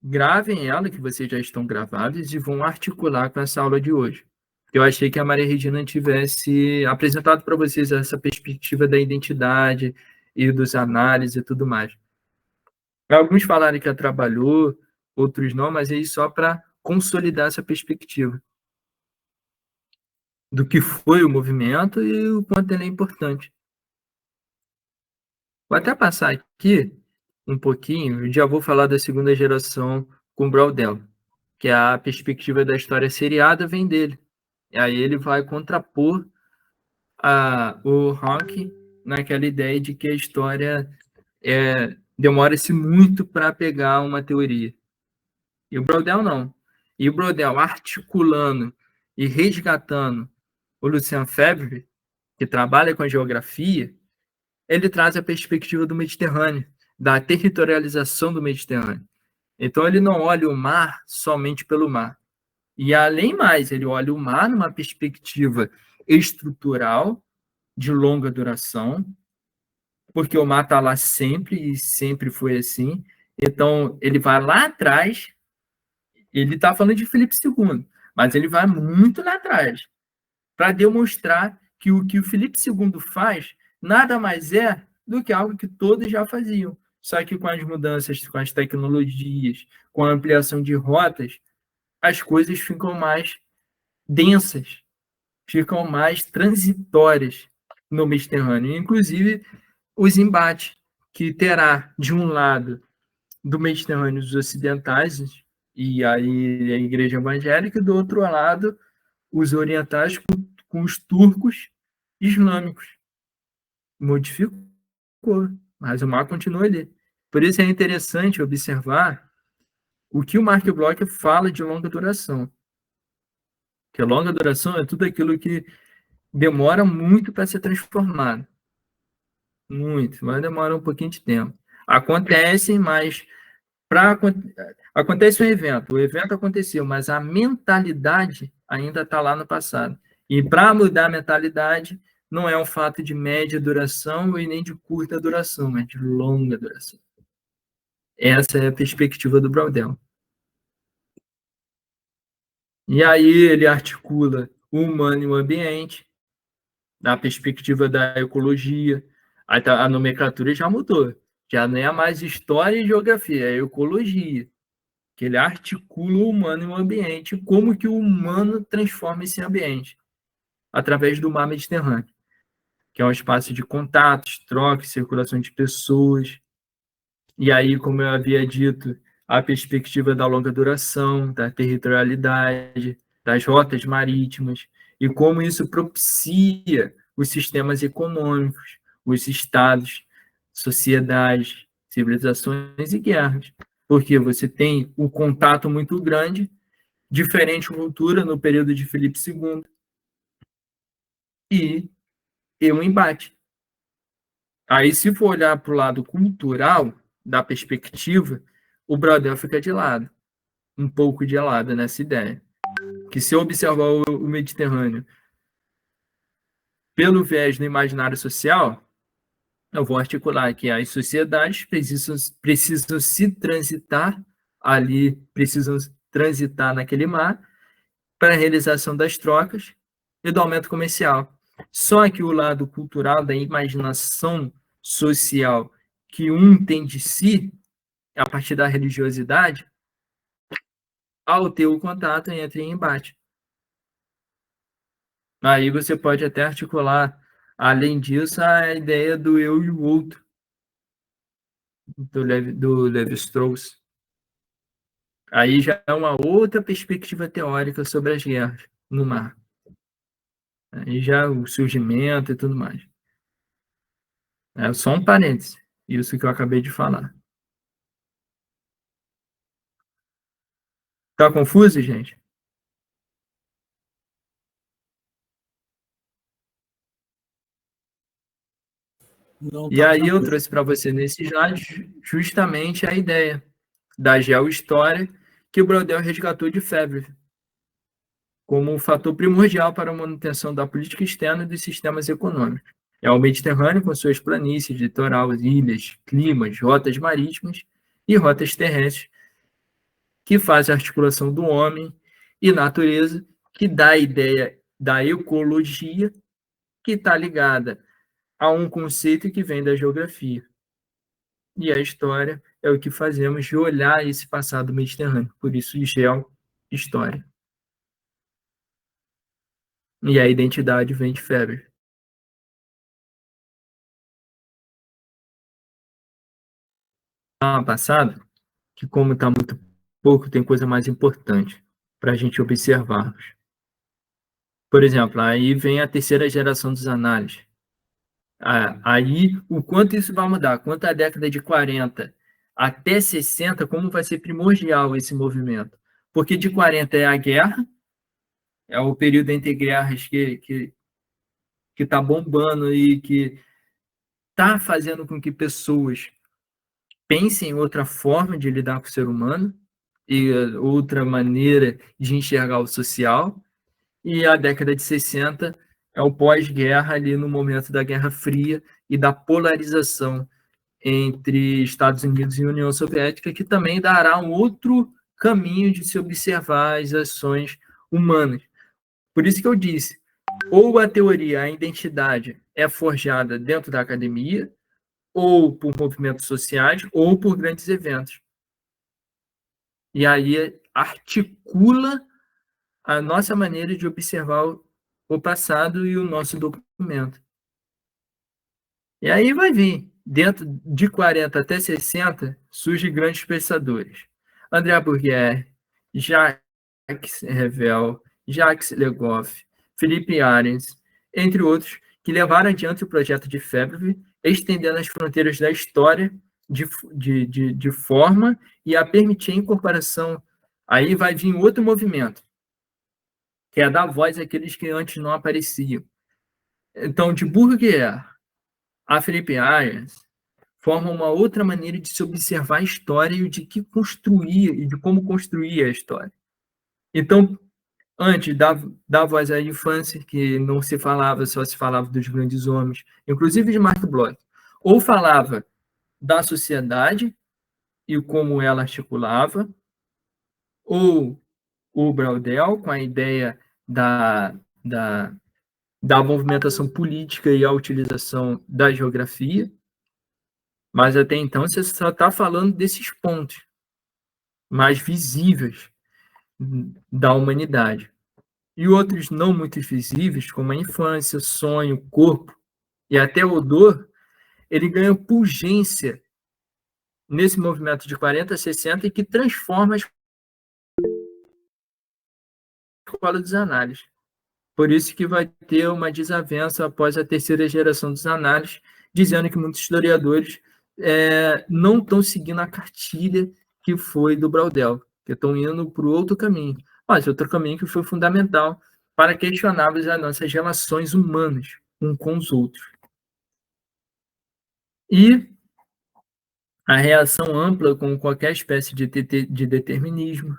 gravem ela, que vocês já estão gravados, e vão articular com essa aula de hoje. Eu achei que a Maria Regina tivesse apresentado para vocês essa perspectiva da identidade e dos análises e tudo mais. Alguns falaram que ela trabalhou, outros não, mas aí só para consolidar essa perspectiva do que foi o movimento e o quanto ele é importante. Vou até passar aqui um pouquinho, já vou falar da segunda geração com Braudel, que é a perspectiva da história seriada vem dele. E aí ele vai contrapor o Hawking naquela ideia de que a história demora-se muito para pegar uma teoria. E o Braudel não. E o Braudel articulando e resgatando o Lucien Febvre, que trabalha com a geografia, ele traz a perspectiva do Mediterrâneo, da territorialização do Mediterrâneo. Então, ele não olha o mar somente pelo mar. E, além mais, ele olha o mar numa perspectiva estrutural, de longa duração, porque o mar está lá sempre, e sempre foi assim. Então, ele vai lá atrás, ele está falando de Filipe II, mas ele vai muito lá atrás, para demonstrar que o Filipe II faz nada mais é do que algo que todos já faziam. Só que com as mudanças, com as tecnologias, com a ampliação de rotas, as coisas ficam mais densas, ficam mais transitórias no Mediterrâneo. Inclusive, os embates que terá, de um lado, do Mediterrâneo os ocidentais, e aí a Igreja Evangélica, e do outro lado, os orientais com os turcos islâmicos. Modificou, mas o mar continua ali. Por isso é interessante observar o que o Mark Bloch fala de longa duração. Que a longa duração é tudo aquilo que demora muito para ser transformado. Muito, mas demora um pouquinho de tempo. Acontece, mas acontece o evento aconteceu, mas a mentalidade ainda está lá no passado. E para mudar a mentalidade, não é um fato de média duração e nem de curta duração, mas de longa duração. Essa é a perspectiva do Braudel. E aí ele articula o humano e o ambiente, na perspectiva da ecologia. A nomenclatura já mudou. Já não é mais história e geografia, é ecologia. Que ele articula o humano e o ambiente, como que o humano transforma esse ambiente, através do mar Mediterrâneo, que é um espaço de contatos, trocas, circulação de pessoas. E aí, como eu havia dito, a perspectiva da longa duração, da territorialidade, das rotas marítimas, e como isso propicia os sistemas econômicos, os estados, sociedades, civilizações e guerras. Porque você tem um contato muito grande, diferente cultura no período de Filipe II, e um embate. Aí, se for olhar para o lado cultural, da perspectiva, o Braudel fica de lado, um pouco de lado nessa ideia. Que se eu observar o Mediterrâneo pelo viés do imaginário social, eu vou articular que as sociedades precisam se transitar ali, precisam transitar naquele mar para a realização das trocas e do aumento comercial. Só que o lado cultural da imaginação social que um tem de si, a partir da religiosidade, ao ter o contato, entra em embate. Aí você pode até articular, além disso, a ideia do eu e o outro, do Levi-Strauss. Aí já é uma outra perspectiva teórica sobre as guerras no mar. Aí já o surgimento e tudo mais. É só um parêntese, isso que eu acabei de falar. Tá confuso, gente? Não E tá aí eu tranquilo. trouxe para você nesse slide justamente a ideia da geohistória que o Braudel resgatou de Febvre como um fator primordial para a manutenção da política externa e dos sistemas econômicos. É o Mediterrâneo com suas planícies, litoral, ilhas, climas, rotas marítimas e rotas terrestres, que faz a articulação do homem e natureza, que dá a ideia da ecologia, que está ligada a um conceito que vem da geografia. E a história é o que fazemos de olhar esse passado mediterrâneo, por isso geohistória. E a identidade vem de Febvre. Passado, que como está muito pouco, tem coisa mais importante para a gente observarmos. Por exemplo, aí vem a terceira geração dos análises. Aí, o quanto isso vai mudar, quanto a década de 40 até 60, como vai ser primordial esse movimento. Porque de 40 é a guerra, é o período entre guerras que está bombando e que está fazendo com que pessoas pensem em outra forma de lidar com o ser humano e outra maneira de enxergar o social. E a década de 60 é o pós-guerra, ali no momento da Guerra Fria e da polarização entre Estados Unidos e União Soviética, que também dará um outro caminho de se observar as ações humanas. Por isso que eu disse, ou a teoria, a identidade é forjada dentro da academia, ou por movimentos sociais, ou por grandes eventos. E aí articula a nossa maneira de observar o passado e o nosso documento. E aí vai vir, dentro de 40 até 60, surgem grandes pensadores. André Bourdieu, Jacques Revel, Jacques Legoff, Philippe Arends, entre outros, que levaram adiante o projeto de Febvre, estendendo as fronteiras da história de forma e a permitir a incorporação. Aí vai vir outro movimento, que é dar voz àqueles que antes não apareciam. Então, de Bourdieu a Philippe Arends formam uma outra maneira de se observar a história e de que construir e de como construir a história. Então, antes da voz à infância, que não se falava, só se falava dos grandes homens, inclusive de Marc Bloch, ou falava da sociedade e como ela articulava, ou o Braudel, com a ideia da movimentação política e a utilização da geografia, mas até então você só está falando desses pontos mais visíveis da humanidade. E outros não muito visíveis, como a infância, o sonho, o corpo e até o odor, ele ganha pungência nesse movimento de 40 a 60 e que transforma a escola dos análises. Por isso que vai ter uma desavença após a terceira geração dos análises, dizendo que muitos historiadores não estão seguindo a cartilha que foi do Braudel, que estão indo para o outro caminho. Mas outro caminho que foi fundamental para questionarmos as nossas relações humanas um com os outros. e a reação ampla com qualquer espécie de determinismo.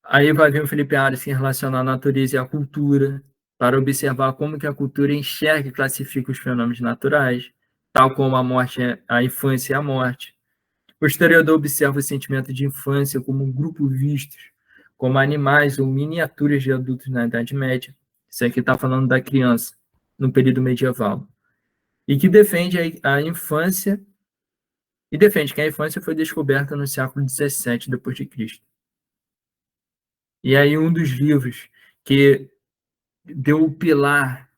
Aí vai vir o Felipe Ares em relacionar a natureza e a cultura, para observar como que a cultura enxerga e classifica os fenômenos naturais, tal como a morte, a infância e a morte. O historiador observa o sentimento de infância como um grupo vistos como animais ou miniaturas de adultos na Idade Média. Isso aqui está falando da criança, no período medieval. E que defende a infância, e defende que a infância foi descoberta no século XVII d.C. E aí um dos livros que deu o pilar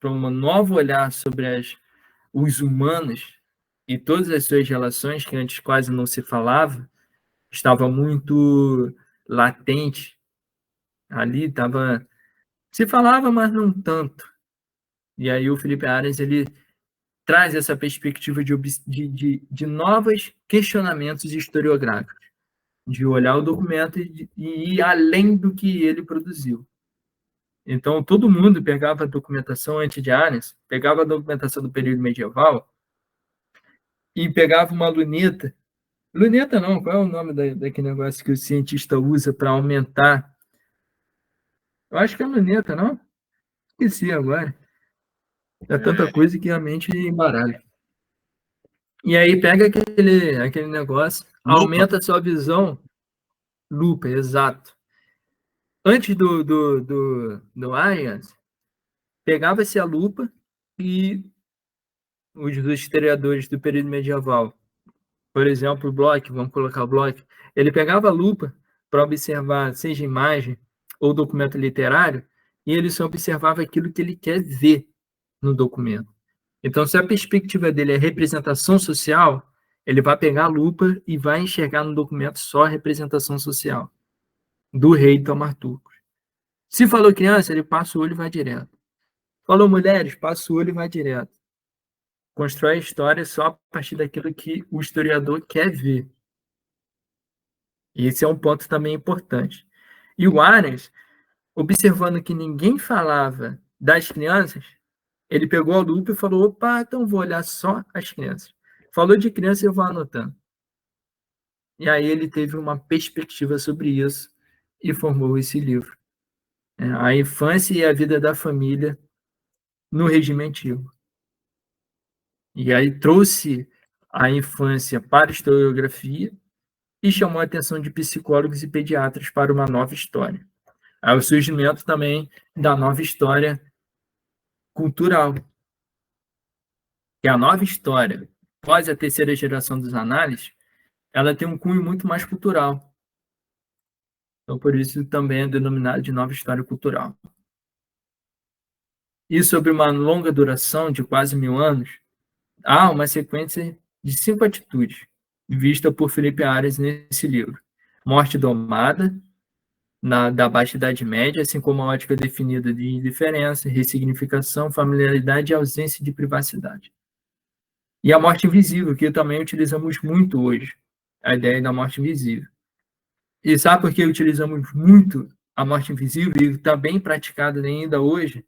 para um novo olhar sobre os humanos e todas as suas relações, que antes quase não se falava, estava muito latente ali, se falava, mas não tanto. E aí o Felipe Ares, ele traz essa perspectiva de novos questionamentos historiográficos, de olhar o documento e ir além do que ele produziu. Então, todo mundo pegava a documentação antes de Ares, pegava a documentação do período medieval e pegava uma luneta. Luneta não, qual é o nome daquele negócio que o cientista usa para aumentar? Eu acho que é luneta, não? Esqueci agora. É tanta coisa que a mente embaralha. E aí pega aquele negócio, Lupa. aumenta a sua visão. Lupa, exato. Antes do Arias, pegava-se a lupa e os historiadores do período medieval, por exemplo, o Bloch, vamos colocar o Bloch, ele pegava a lupa para observar, seja imagem ou documento literário, e ele só observava aquilo que ele quer ver no documento. Então, se a perspectiva dele é representação social, ele vai pegar a lupa e vai enxergar no documento só a representação social do rei Tomar Turcos. Se falou criança, ele passa o olho e vai direto. Falou mulheres, passa o olho e vai direto. Constrói a história só a partir daquilo que o historiador quer ver. E esse é um ponto também importante. E o Ares, observando que ninguém falava das crianças, ele pegou a lupa e falou, opa, então vou olhar só as crianças. Falou de criança, eu vou anotando. E aí ele teve uma perspectiva sobre isso e formou esse livro. A infância e a vida da família no regime antigo. E aí trouxe a infância para a historiografia e chamou a atenção de psicólogos e pediatras para uma nova história. Aí o surgimento também da nova história cultural, que a nova história, após a terceira geração dos análises, ela tem um cunho muito mais cultural. Então, por isso, também é denominado de nova história cultural. E sobre uma longa duração de quase 1000 anos, há uma sequência de 5 atitudes, vista por Felipe Ares nesse livro. Morte domada, da Baixa Idade Média, assim como a ótica definida de indiferença, ressignificação, familiaridade e ausência de privacidade. E a morte invisível, que também utilizamos muito hoje, a ideia da morte invisível. E sabe por que utilizamos muito a morte invisível e está bem praticada ainda hoje?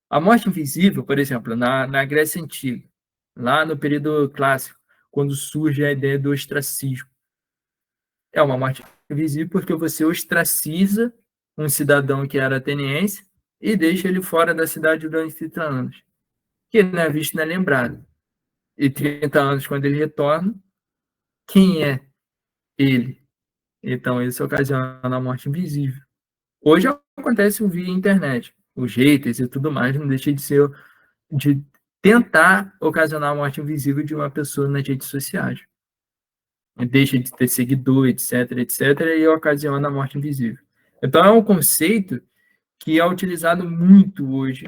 A morte invisível, por exemplo, na Grécia Antiga, lá no período clássico, quando surge a ideia do ostracismo. É uma morte invisível porque você ostraciza um cidadão que era ateniense e deixa ele fora da cidade durante 30 anos. Que não é visto, não é lembrado. E 30 anos, quando ele retorna, quem é ele? Então, isso ocasiona a morte invisível. Hoje acontece via internet. Os haters e tudo mais não deixa de tentar ocasionar a morte invisível de uma pessoa nas redes sociais. Deixa de ter seguidor, etc, etc, e ocasiona a morte invisível. Então, é um conceito que é utilizado muito hoje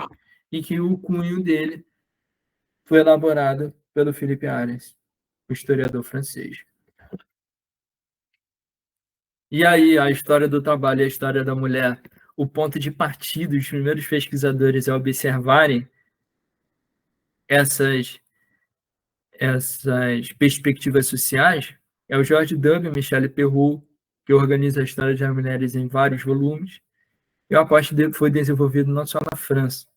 e que o cunho dele foi elaborado pelo Felipe Ares, o historiador francês. E aí, a história do trabalho e a história da mulher, o ponto de partida dos primeiros pesquisadores a observarem essas perspectivas sociais é o George Duby e Michel Perrault, que organiza a história das mulheres em vários volumes, e a parte dele foi desenvolvido não só na França,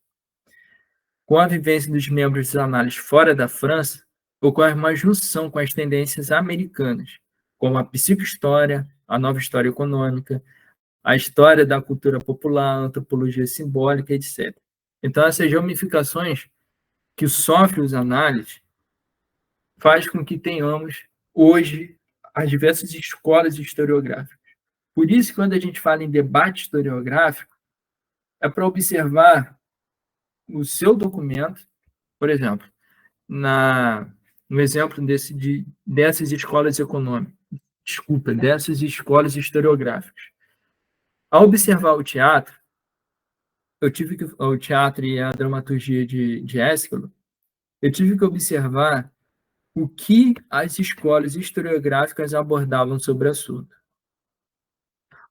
com a vivência dos membros dos análises fora da França, ocorre uma junção com as tendências americanas, como a psicohistória, a nova história econômica, a história da cultura popular, a antropologia simbólica, etc. Então, essas ramificações que sofrem os análises faz com que tenhamos, hoje, as diversas escolas historiográficas. Por isso, quando a gente fala em debate historiográfico, é para observar o seu documento, por exemplo, no exemplo dessas escolas econômicas, dessas escolas historiográficas. Ao observar o teatro, o teatro e a dramaturgia de Ésquilo, eu tive que observar o que as escolas historiográficas abordavam sobre o assunto.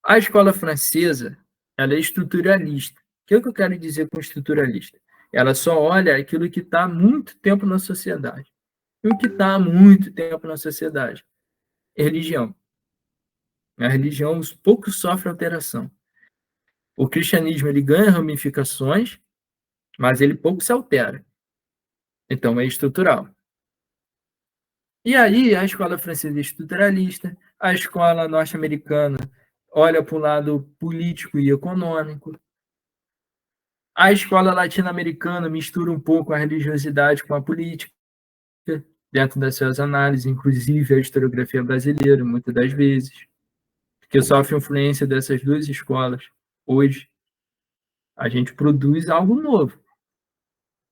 A escola francesa, ela é estruturalista. O que eu quero dizer com estruturalista? Ela só olha aquilo que está há muito tempo na sociedade. E o que está há muito tempo na sociedade? É religião. A religião pouco sofre alteração. O cristianismo ele ganha ramificações, mas ele pouco se altera. Então, é estrutural. E aí, a escola francesa é estruturalista, a escola norte-americana olha para o lado político e econômico, a escola latino-americana mistura um pouco a religiosidade com a política, dentro das suas análises, inclusive a historiografia brasileira, muitas das vezes, que sofre influência dessas duas escolas. Hoje, a gente produz algo novo,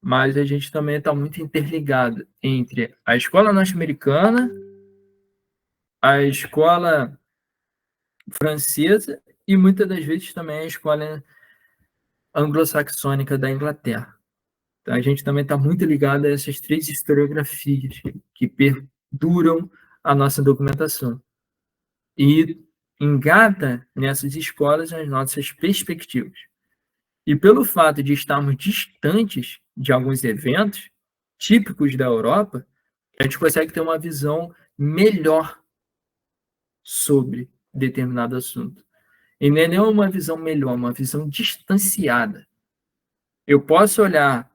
mas a gente também está muito interligado entre a escola norte-americana, a escola francesa e muitas das vezes também a escola anglo-saxônica da Inglaterra. Então, a gente também está muito ligado a essas três historiografias que perduram a nossa documentação. E engata nessas escolas as nossas perspectivas. E pelo fato de estarmos distantes de alguns eventos típicos da Europa, a gente consegue ter uma visão melhor sobre determinado assunto. E não é nem uma visão melhor, uma visão distanciada. Eu posso olhar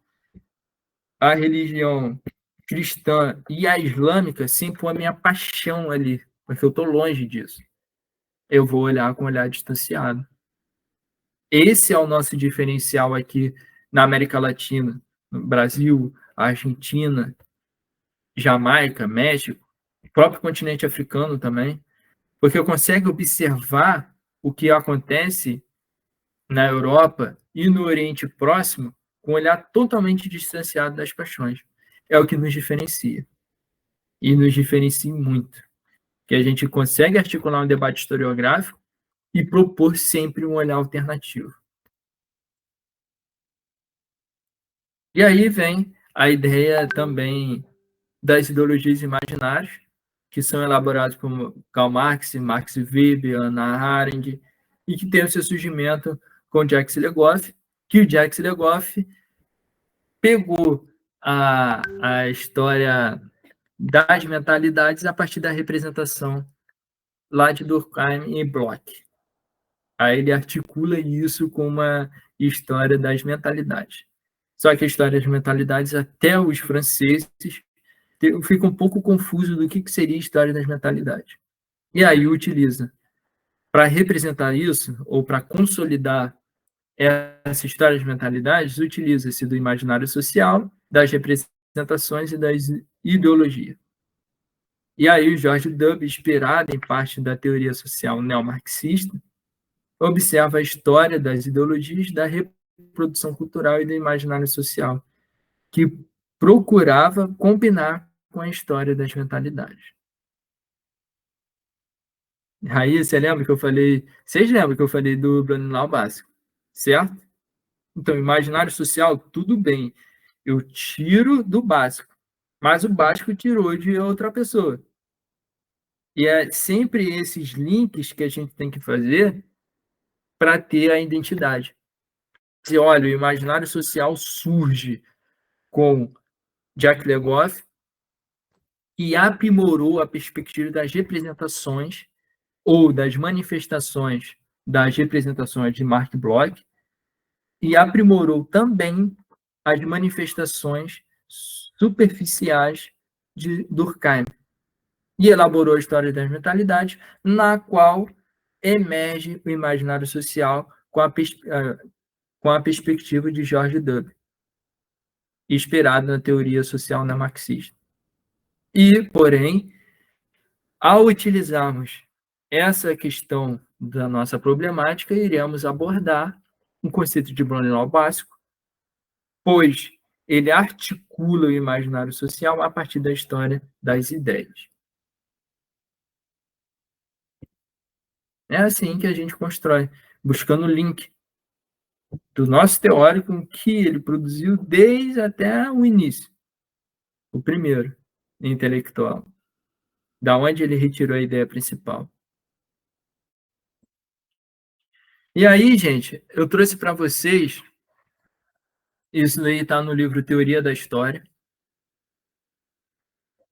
a religião cristã e a islâmica sem pôr a minha paixão ali, porque eu estou longe disso. Eu vou olhar com um olhar distanciado. Esse é o nosso diferencial aqui na América Latina, no Brasil, Argentina, Jamaica, México, o próprio continente africano também, porque eu consigo observar o que acontece na Europa e no Oriente Próximo com um olhar totalmente distanciado das paixões. É o que nos diferencia. E nos diferencia muito. Que a gente consegue articular um debate historiográfico e propor sempre um olhar alternativo. E aí vem a ideia também das ideologias imaginárias, que são elaboradas por Karl Marx, Max Weber, Hannah Arendt, e que tem o seu surgimento com Jacques Legoff, que o Jacques Legoff pegou a história das mentalidades a partir da representação lá de Durkheim e Bloch. Aí ele articula isso com uma história das mentalidades. Só que a história das mentalidades, até os franceses, fica um pouco confuso do que seria a história das mentalidades. E aí utiliza, para representar isso, ou para consolidar essa história das mentalidades, utiliza-se do imaginário social, das representações e das ideologias. E aí o George Dubb, inspirado em parte da teoria social neomarxista, observa a história das ideologias, da reprodução cultural e do imaginário social, que procurava combinar com a história das mentalidades. Aí, você lembra que eu falei... Vocês lembram que eu falei do Bronilau básico, certo? Então, imaginário social, tudo bem. Eu tiro do básico, mas o básico tirou de outra pessoa. E é sempre esses links que a gente tem que fazer para ter a identidade. E olha, o imaginário social surge com Jacques Legoff e aprimorou a perspectiva das representações ou das manifestações das representações de Marc Bloch e aprimorou também as manifestações superficiais de Durkheim e elaborou a história das mentalidades, na qual emerge o imaginário social com a perspectiva de George Duby, inspirado na teoria social marxista. E, porém, ao utilizarmos essa questão da nossa problemática, iremos abordar um conceito de Brunel básico, pois ele articula o imaginário social a partir da história das ideias. É assim que a gente constrói, buscando o link do nosso teórico que ele produziu desde até o início, o primeiro intelectual, da onde ele retirou a ideia principal. E aí, gente, eu trouxe para vocês, isso daí está no livro Teoria da História,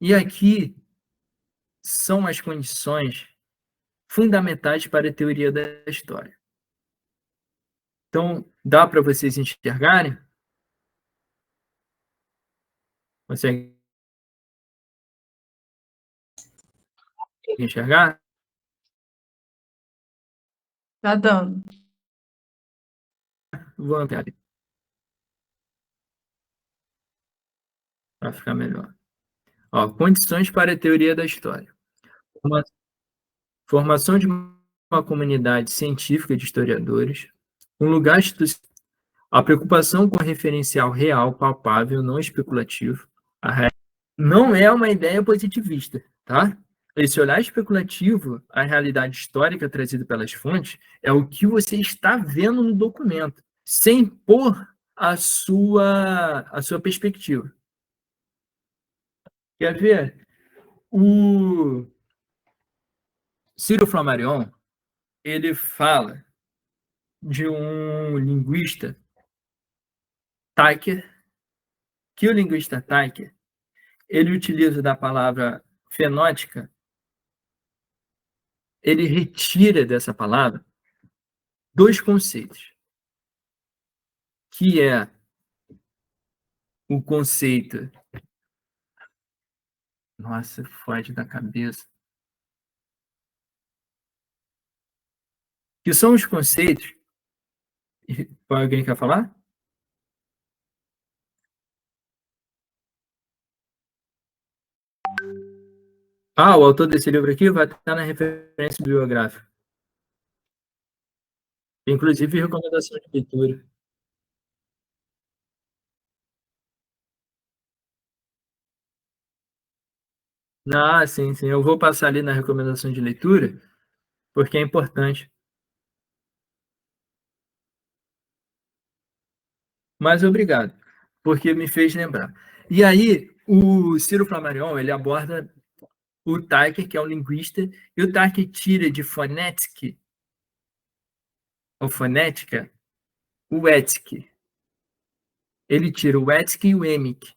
e aqui são as condições fundamentais para a teoria da história. Então, dá para vocês enxergarem? Consegue enxergar? Tá dando. Vou ampliar para ficar melhor. Ó, condições para a teoria da história. Formação de uma comunidade científica de historiadores, um lugar institucional, a preocupação com o referencial real, palpável, não especulativo. Não é uma ideia positivista, tá? Esse olhar especulativo à realidade histórica trazida pelas fontes é o que você está vendo no documento, sem pôr a sua perspectiva. Quer ver? O Ciro Flammarion, ele fala de um linguista, Teicher, que o linguista Teicher, ele utiliza da palavra fenótica, ele retira dessa palavra dois conceitos, que é o conceito... Nossa, foge da cabeça. Que são os conceitos... Alguém quer falar? O autor desse livro aqui vai estar na referência bibliográfica. Inclusive, recomendação de leitura. Sim, sim. Eu vou passar ali na recomendação de leitura, porque é importante. Mas obrigado, porque me fez lembrar. E aí, o Ciro Flammarion, ele aborda o Teicher, que é um linguista, e o Teicher tira de fonética, o ética. Ele tira o ética e o emic. O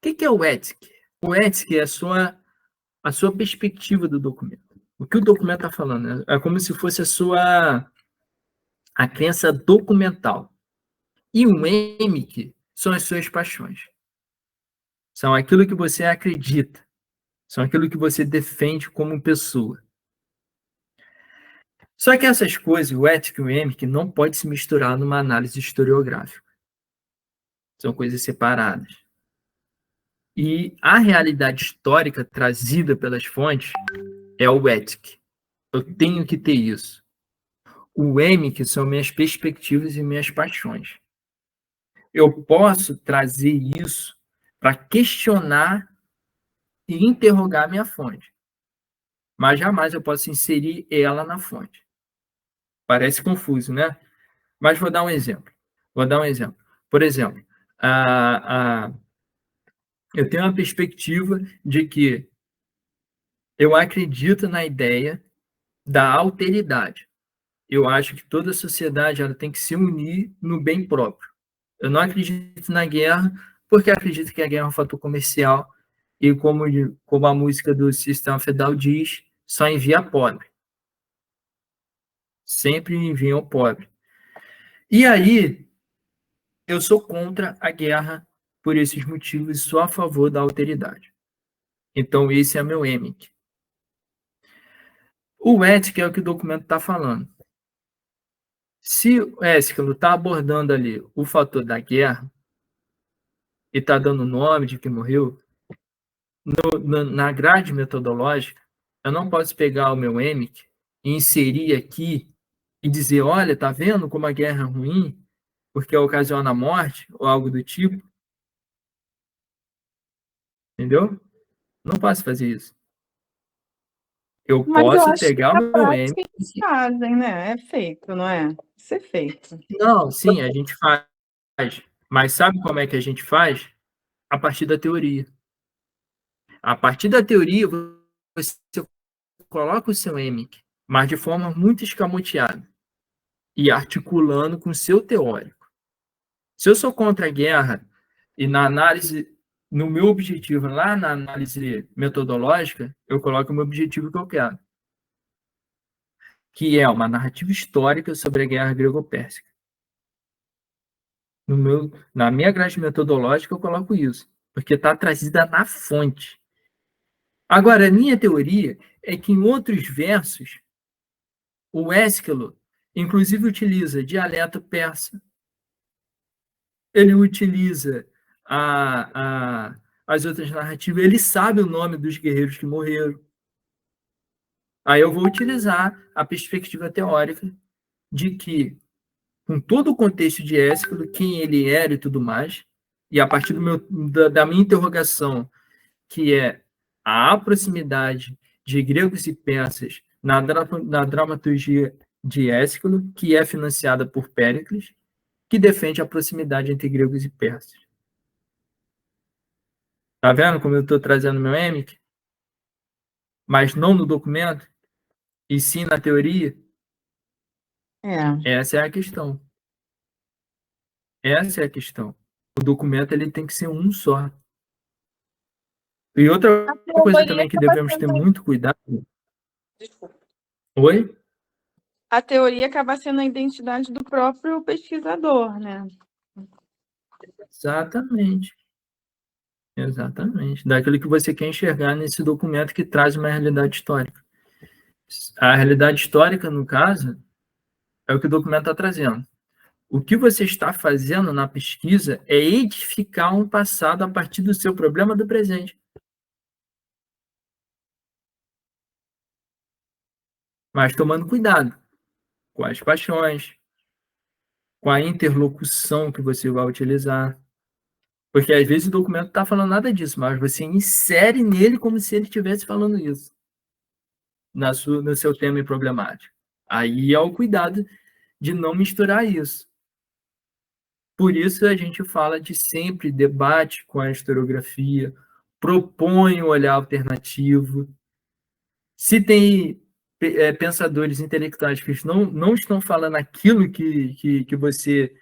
que é o ética? O ética é a sua perspectiva do documento. O que o documento está falando? É como se fosse a crença documental. E o emic são as suas paixões. São aquilo que você acredita. São aquilo que você defende como pessoa. Só que essas coisas, o ético e o emic, não pode se misturar numa análise historiográfica. São coisas separadas. E a realidade histórica trazida pelas fontes é o ético. Eu tenho que ter isso. O emic são minhas perspectivas e minhas paixões. Eu posso trazer isso para questionar e interrogar minha fonte. Mas jamais eu posso inserir ela na fonte. Parece confuso, né? Mas vou dar um exemplo. Por exemplo, eu tenho uma perspectiva de que eu acredito na ideia da alteridade. Eu acho que toda sociedade ela tem que se unir no bem próprio. Eu não acredito na guerra, porque acredito que a guerra é um fator comercial e, como a música do System of a Down diz, só envia pobre. Sempre enviam pobre. E aí, eu sou contra a guerra por esses motivos e sou a favor da alteridade. Então, esse é meu EMIC. O ético é o que o documento está falando. Se o Ésquilo está abordando ali o fator da guerra e está dando o nome de quem morreu, na grade metodológica, eu não posso pegar o meu EMIC e inserir aqui e dizer, olha, tá vendo como a guerra é ruim porque ocasiona a morte ou algo do tipo? Entendeu? Não posso fazer isso. Eu Mas eu posso acho que pegar o na meu prática EMIC. eles fazem, né? É feito, não é? Isso é feito. Não, sim, a gente faz. Mas sabe como é que a gente faz? A partir da teoria. A partir da teoria, você coloca o seu EMIC, mas de forma muito escamoteada e articulando com o seu teórico. Se eu sou contra a guerra e na análise, no meu objetivo, lá na análise metodológica, eu coloco o meu objetivo que eu quero, que é uma narrativa histórica sobre a guerra grego-pérsica. Na minha grade metodológica, eu coloco isso, porque está trazida na fonte. Agora, a minha teoria é que em outros versos, o Ésquilo, inclusive, utiliza dialeto persa, ele utiliza as outras narrativas, ele sabe o nome dos guerreiros que morreram. Aí eu vou utilizar a perspectiva teórica de que, com todo o contexto de Ésquilo, quem ele era e tudo mais, e a partir da minha interrogação, que é a proximidade de gregos e persas na dramaturgia de Ésquilo, que é financiada por Péricles, que defende a proximidade entre gregos e persas. Tá vendo como eu estou trazendo meu EMIC? Mas não no documento, e sim na teoria? É. Essa é a questão. Essa é a questão. O documento ele tem que ser um só. E outra A coisa teoria também que acaba devemos ter sendo... muito cuidado. Desculpa. Oi? A teoria acaba sendo a identidade do próprio pesquisador, né? Exatamente. Exatamente. Daquilo que você quer enxergar nesse documento que traz uma realidade histórica. A realidade histórica, no caso, é o que o documento está trazendo. O que você está fazendo na pesquisa é edificar um passado a partir do seu problema do presente. Mas tomando cuidado com as paixões, com a interlocução que você vai utilizar. Porque às vezes o documento não está falando nada disso, mas você insere nele como se ele estivesse falando isso, no seu tema problemático. Aí é o cuidado de não misturar isso. Por isso a gente fala de sempre debate com a historiografia, propõe um olhar alternativo. Se tem pensadores intelectuais que não estão falando aquilo que você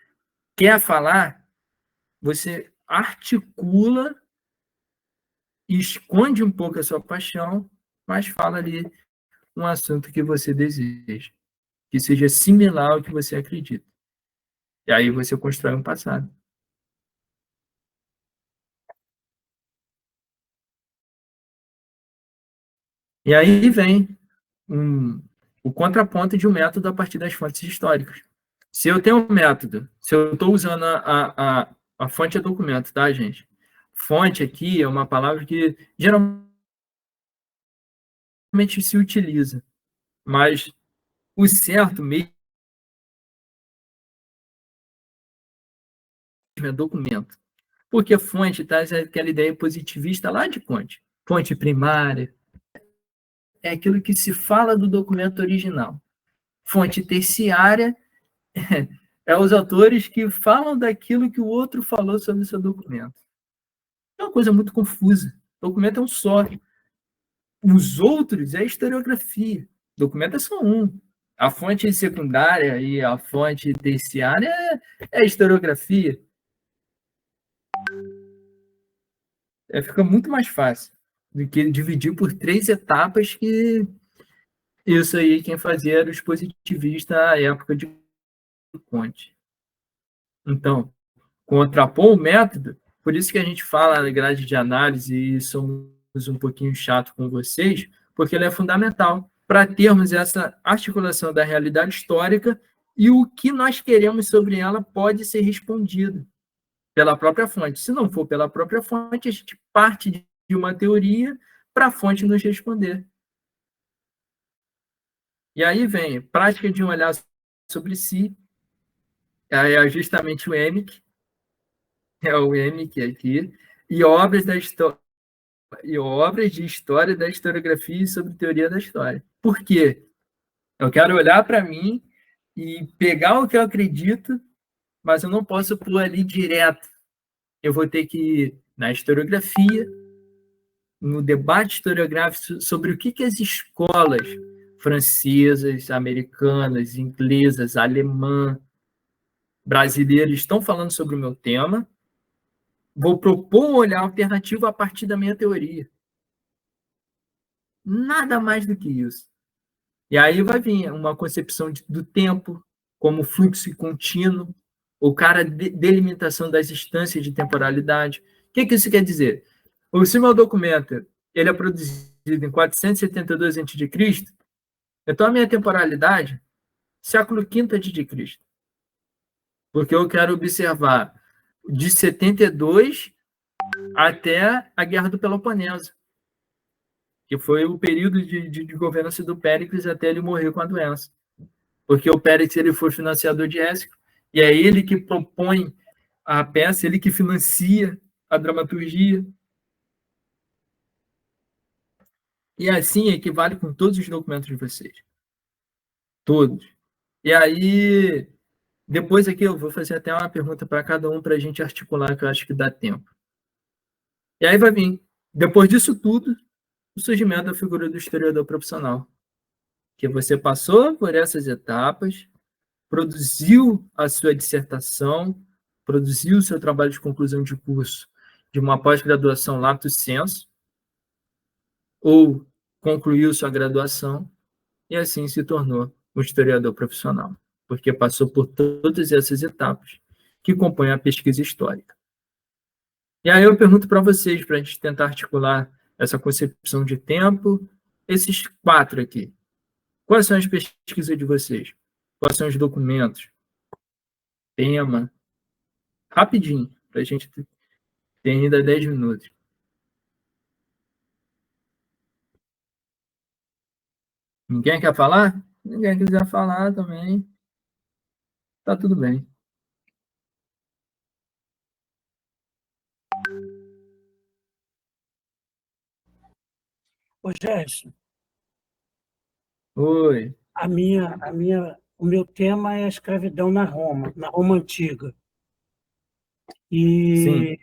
quer falar, você articula e esconde um pouco a sua paixão, mas fala ali um assunto que você deseja, que seja similar ao que você acredita. E aí você constrói um passado. E aí vem o contraponto de um método a partir das fontes históricas. Se eu tenho um método, se eu estou usando a fonte é documento, tá, gente? Fonte aqui é uma palavra que geralmente se utiliza, mas o certo mesmo é documento. Porque fonte traz aquela ideia positivista lá de Kant. Fonte primária é aquilo que se fala do documento original. Fonte terciária é os autores que falam daquilo que o outro falou sobre o seu documento. É uma coisa muito confusa. O documento é um só. Os outros é a historiografia. O documento é só um. A fonte secundária e a fonte terciária é a historiografia. Fica muito mais fácil do que dividir por 3 etapas que isso aí quem fazia era os positivistas à época de Kant. Então, contrapor o método, por isso que a gente fala na grade de análise e somos um pouquinho chato com vocês, porque ele é fundamental para termos essa articulação da realidade histórica e o que nós queremos sobre ela pode ser respondido pela própria fonte. Se não for pela própria fonte, a gente parte de uma teoria para a fonte nos responder. E aí vem prática de um olhar sobre si, é justamente o EMIC, é o EMIC aqui, e obras de história da historiografia e sobre teoria da história. Por quê? Eu quero olhar para mim e pegar o que eu acredito, mas eu não posso pôr ali direto. Eu vou ter que ir na historiografia, no debate historiográfico sobre o que as escolas francesas, americanas, inglesas, alemãs, brasileiras estão falando sobre o meu tema. Vou propor um olhar alternativo a partir da minha teoria. Nada mais do que isso. E aí vai vir uma concepção do tempo como fluxo contínuo, ou delimitação das instâncias de temporalidade. O que isso quer dizer? Se meu documento ele é produzido em 472 a.C., então a minha temporalidade, século V a.C., porque eu quero observar de 72 até a Guerra do Peloponeso, que foi o período de governança do Péricles até ele morrer com a doença. Porque o Péricles ele foi financiador de Ésquilo, e é ele que propõe a peça, ele que financia a dramaturgia. E assim equivale com todos os documentos de vocês. Todos. E aí, depois aqui eu vou fazer até uma pergunta para cada um para a gente articular, que eu acho que dá tempo. E aí vai vir, depois disso tudo, o surgimento da figura do historiador profissional. Que você passou por essas etapas, produziu a sua dissertação, produziu o seu trabalho de conclusão de curso de uma pós-graduação lato sensu, ou concluiu sua graduação, e assim se tornou um historiador profissional, porque passou por todas essas etapas que compõem a pesquisa histórica. E aí eu pergunto para vocês, para a gente tentar articular essa concepção de tempo, esses 4 aqui. Quais são as pesquisas de vocês? Quais são os documentos? Tema? Rapidinho, para a gente ter ainda 10 minutos. Ninguém quer falar? Ninguém quiser falar também, tá tudo bem. Ô, Gerson, Oi. o meu tema é a escravidão na Roma Antiga. E Sim.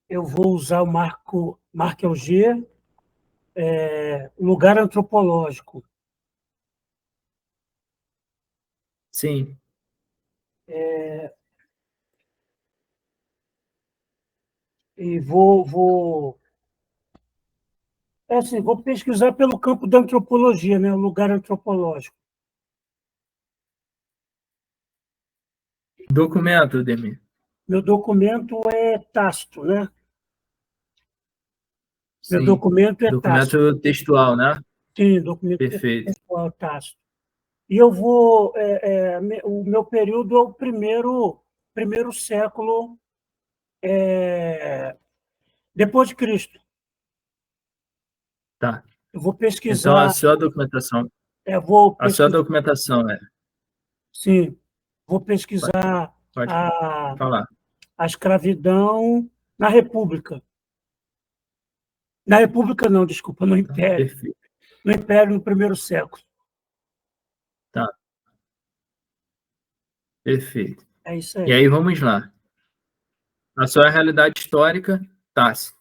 eu vou usar o Marc Auger, lugar antropológico. Sim. E vou pesquisar pelo campo da antropologia, né? O lugar antropológico. Documento, Demir. Meu documento é Tácito, né? Meu Sim. documento é Documento Tácito. Textual, né? Sim, documento Perfeito. textual Tácito. E eu vou... o meu período é o primeiro século depois de Cristo. Tá. Eu vou pesquisar... Então, a sua documentação... A sua documentação é... Sim. Vou pesquisar Pode falar. A escravidão na República. Na República não, desculpa, no Império. Perfeito. No Império, no primeiro século. Tá. Perfeito. É isso aí. E aí, vamos lá. A sua realidade histórica, Tácito.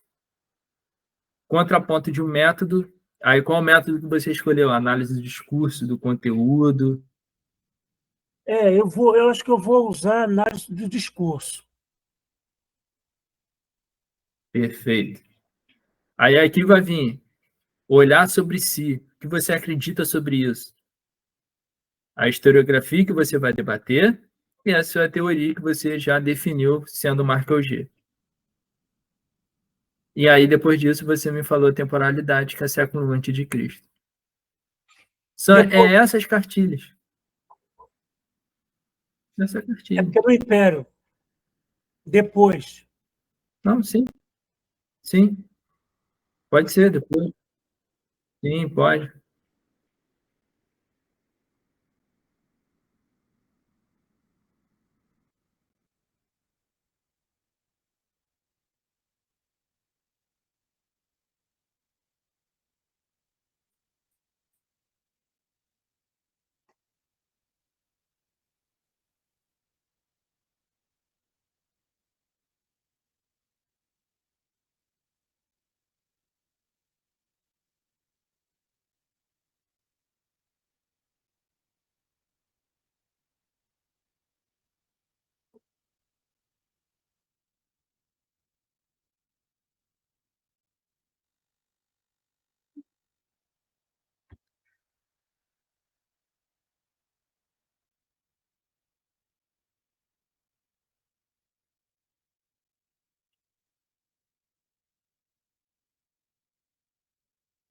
Contraponto de um método. Aí, qual o método que você escolheu? Análise do discurso, do conteúdo? Eu acho que eu vou usar a análise do discurso. Perfeito. Aí aqui vai vir olhar sobre si. O que você acredita sobre isso? A historiografia que você vai debater E essa é a teoria que você já definiu sendo Markel G. E aí, depois disso, você me falou a temporalidade, que é século antes de Cristo. É essas cartilhas. Essa É cartilha. porque no Império, depois, Não, sim. Sim. Pode ser depois. Sim, pode.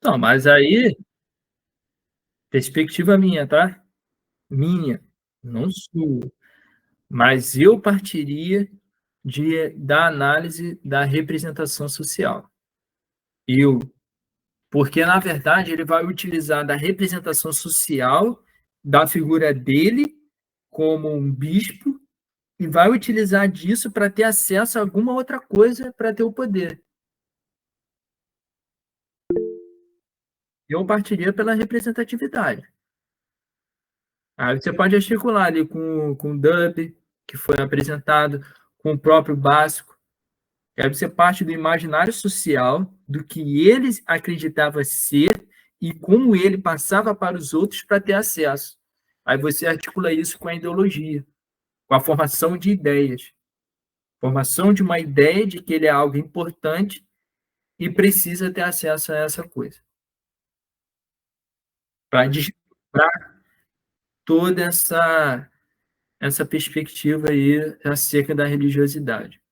Não, mas aí, perspectiva minha, tá? Minha, não sua. Mas eu partiria da análise da representação social. Eu, porque, na verdade, ele vai utilizar da representação social da figura dele como um bispo e vai utilizar disso para ter acesso a alguma outra coisa para ter o poder. Eu partiria pela representatividade. Aí você pode articular ali com o Dub, que foi apresentado, com o próprio Básico. Aí você parte do imaginário social, do que ele acreditava ser e como ele passava para os outros para ter acesso. Aí você articula isso com a ideologia, com a formação de ideias. Formação de uma ideia de que ele é algo importante e precisa ter acesso a essa coisa. Para desdobrar toda essa perspectiva aí acerca da religiosidade.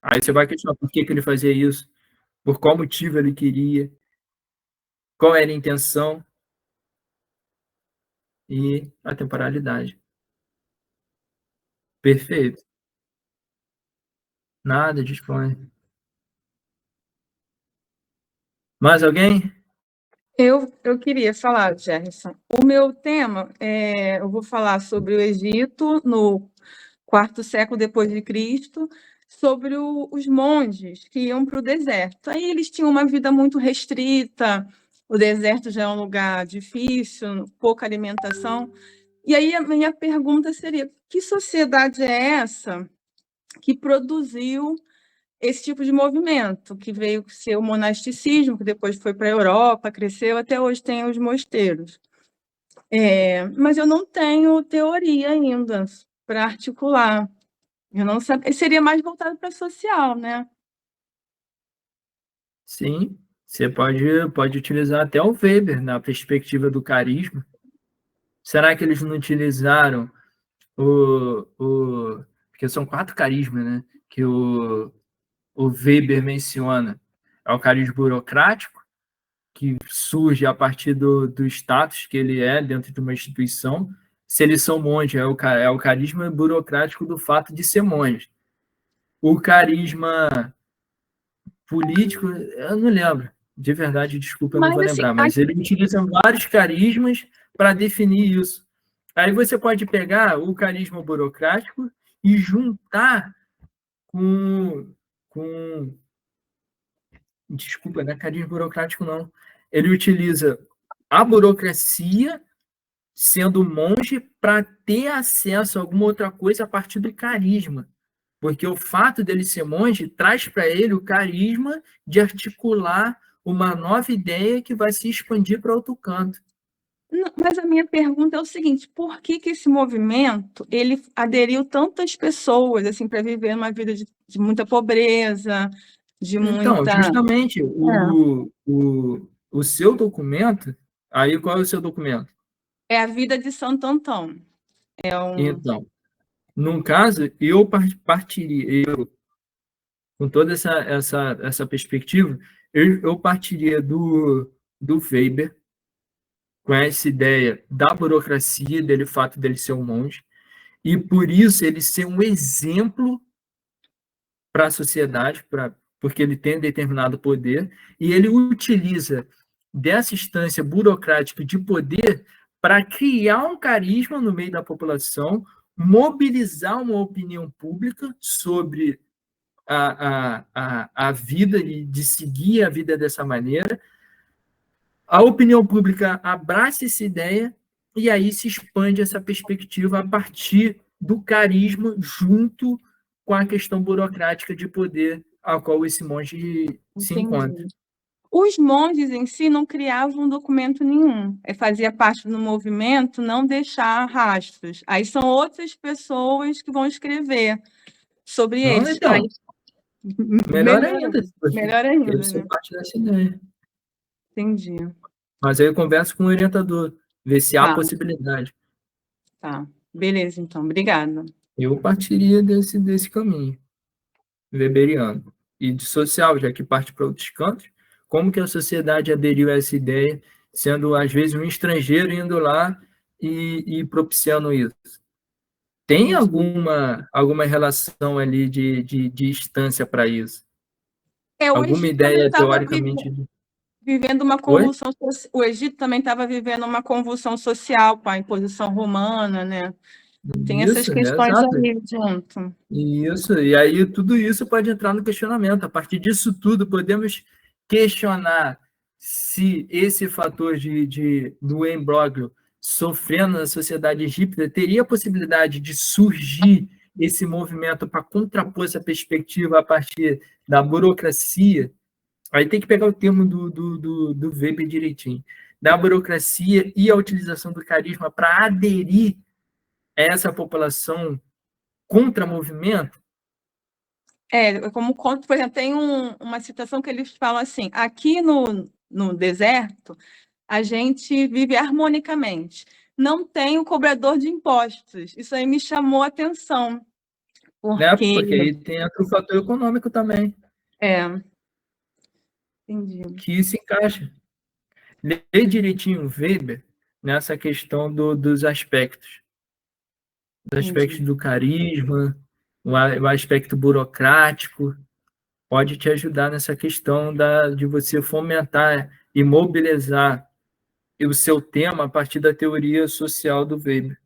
Aí você vai questionar por que ele fazia isso, por qual motivo ele queria, qual era a intenção e a temporalidade. Perfeito. Nada, dispõe. Mais alguém? Eu queria falar, Jefferson. O meu tema eu vou falar sobre o Egito no quarto século depois de Cristo, sobre os monges que iam para o deserto. Aí eles tinham uma vida muito restrita, o deserto já é um lugar difícil, pouca alimentação. E aí a minha pergunta seria: que sociedade é essa que produziu esse tipo de movimento, que veio ser o monasticismo, que depois foi para a Europa, cresceu, até hoje tem os mosteiros. Mas eu não tenho teoria ainda para articular. Eu não sabia. Seria mais voltado para social, né? Sim, você pode utilizar até o Weber na perspectiva do carisma. Será que eles não utilizaram porque são 4 carismas, né? Que o Weber menciona. É o carisma burocrático, que surge a partir do status que ele é dentro de uma instituição. Se eles são monges, é o carisma burocrático do fato de ser monge. O carisma político, eu não lembro. De verdade, desculpa, eu não vou lembrar. Mas ele utiliza vários carismas para definir isso. Aí você pode pegar o carisma burocrático e juntar com desculpa, não é carisma burocrático, não. Ele utiliza a burocracia sendo monge para ter acesso a alguma outra coisa a partir do carisma. Porque o fato dele ser monge traz para ele o carisma de articular uma nova ideia que vai se expandir para outro canto. Não, mas a minha pergunta é o seguinte: por que esse movimento ele aderiu tantas pessoas assim para viver uma vida de muita pobreza, de Então, muita... justamente, o seu documento, aí qual é o seu documento? É a vida de Santo Antão. Então, num caso, eu partiria, com toda essa perspectiva, eu partiria do Weber, com essa ideia da burocracia, dele, o fato dele ser um monge, e por isso ele ser um exemplo para a sociedade, porque ele tem determinado poder, e ele utiliza dessa instância burocrática de poder para criar um carisma no meio da população, mobilizar uma opinião pública sobre a vida e de seguir a vida dessa maneira. A opinião pública abraça essa ideia e aí se expande essa perspectiva a partir do carisma junto com a questão burocrática de poder a qual esse monge se encontra. Os monges em si não criavam documento nenhum. Fazia parte do movimento não deixar rastros. Aí são outras pessoas que vão escrever sobre eles. Então, melhor ainda. Melhor ainda, Eles são né? parte dessa ideia. Entendi. Mas aí eu converso com o orientador, ver se há Tá. possibilidade. Tá. Beleza, então. Obrigada. Eu partiria desse caminho weberiano. E de social, já que parte para outros cantos, como que a sociedade aderiu a essa ideia, sendo, às vezes, um estrangeiro indo lá e propiciando isso? Tem alguma relação ali de instância para isso? Alguma ideia, teoricamente... Vivendo uma convulsão social. O Egito também estava vivendo uma convulsão social com a imposição romana, né? Tem essas questões ali junto. Isso, e aí tudo isso pode entrar no questionamento. A partir disso tudo, podemos questionar se esse fator do imbróglio sofrendo na sociedade egípcia teria a possibilidade de surgir esse movimento para contrapor essa perspectiva a partir da burocracia. Aí tem que pegar o termo do Weber direitinho. Da burocracia e a utilização do carisma para aderir a essa população contra-movimento? Como conto, por exemplo, tem uma citação que eles falam assim: aqui no deserto, a gente vive harmonicamente. Não tem o cobrador de impostos. Isso aí me chamou a atenção. Porque aí tem o fator econômico também. Entendi. Que se encaixa. Lê direitinho o Weber nessa questão dos aspectos. Dos aspectos do carisma, o aspecto burocrático, pode te ajudar nessa questão de você fomentar e mobilizar o seu tema a partir da teoria social do Weber.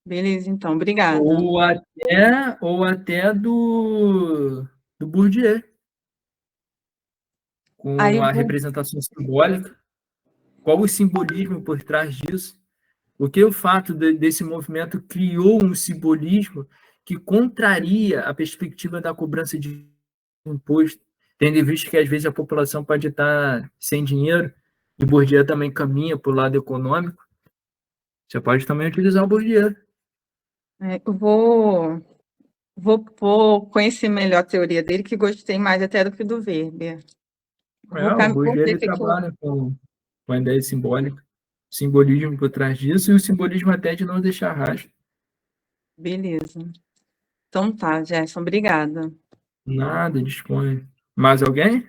Beleza, então, obrigada. Ou até do Bourdieu, com a representação simbólica. Qual o simbolismo por trás disso? Porque o fato desse movimento criou um simbolismo que contraria a perspectiva da cobrança de imposto, tendo em vista que, às vezes, a população pode estar sem dinheiro, e Bourdieu também caminha para o lado econômico. Você pode também utilizar o Bourdieu. Eu vou conhecer melhor a teoria dele, que gostei mais até do que do Weber. O Bourdieu ele trabalha com a ideia simbólica, simbolismo por trás disso, e o simbolismo até de não deixar rastro. Beleza. Então tá, Gerson, obrigada. Nada, dispõe. Mais alguém?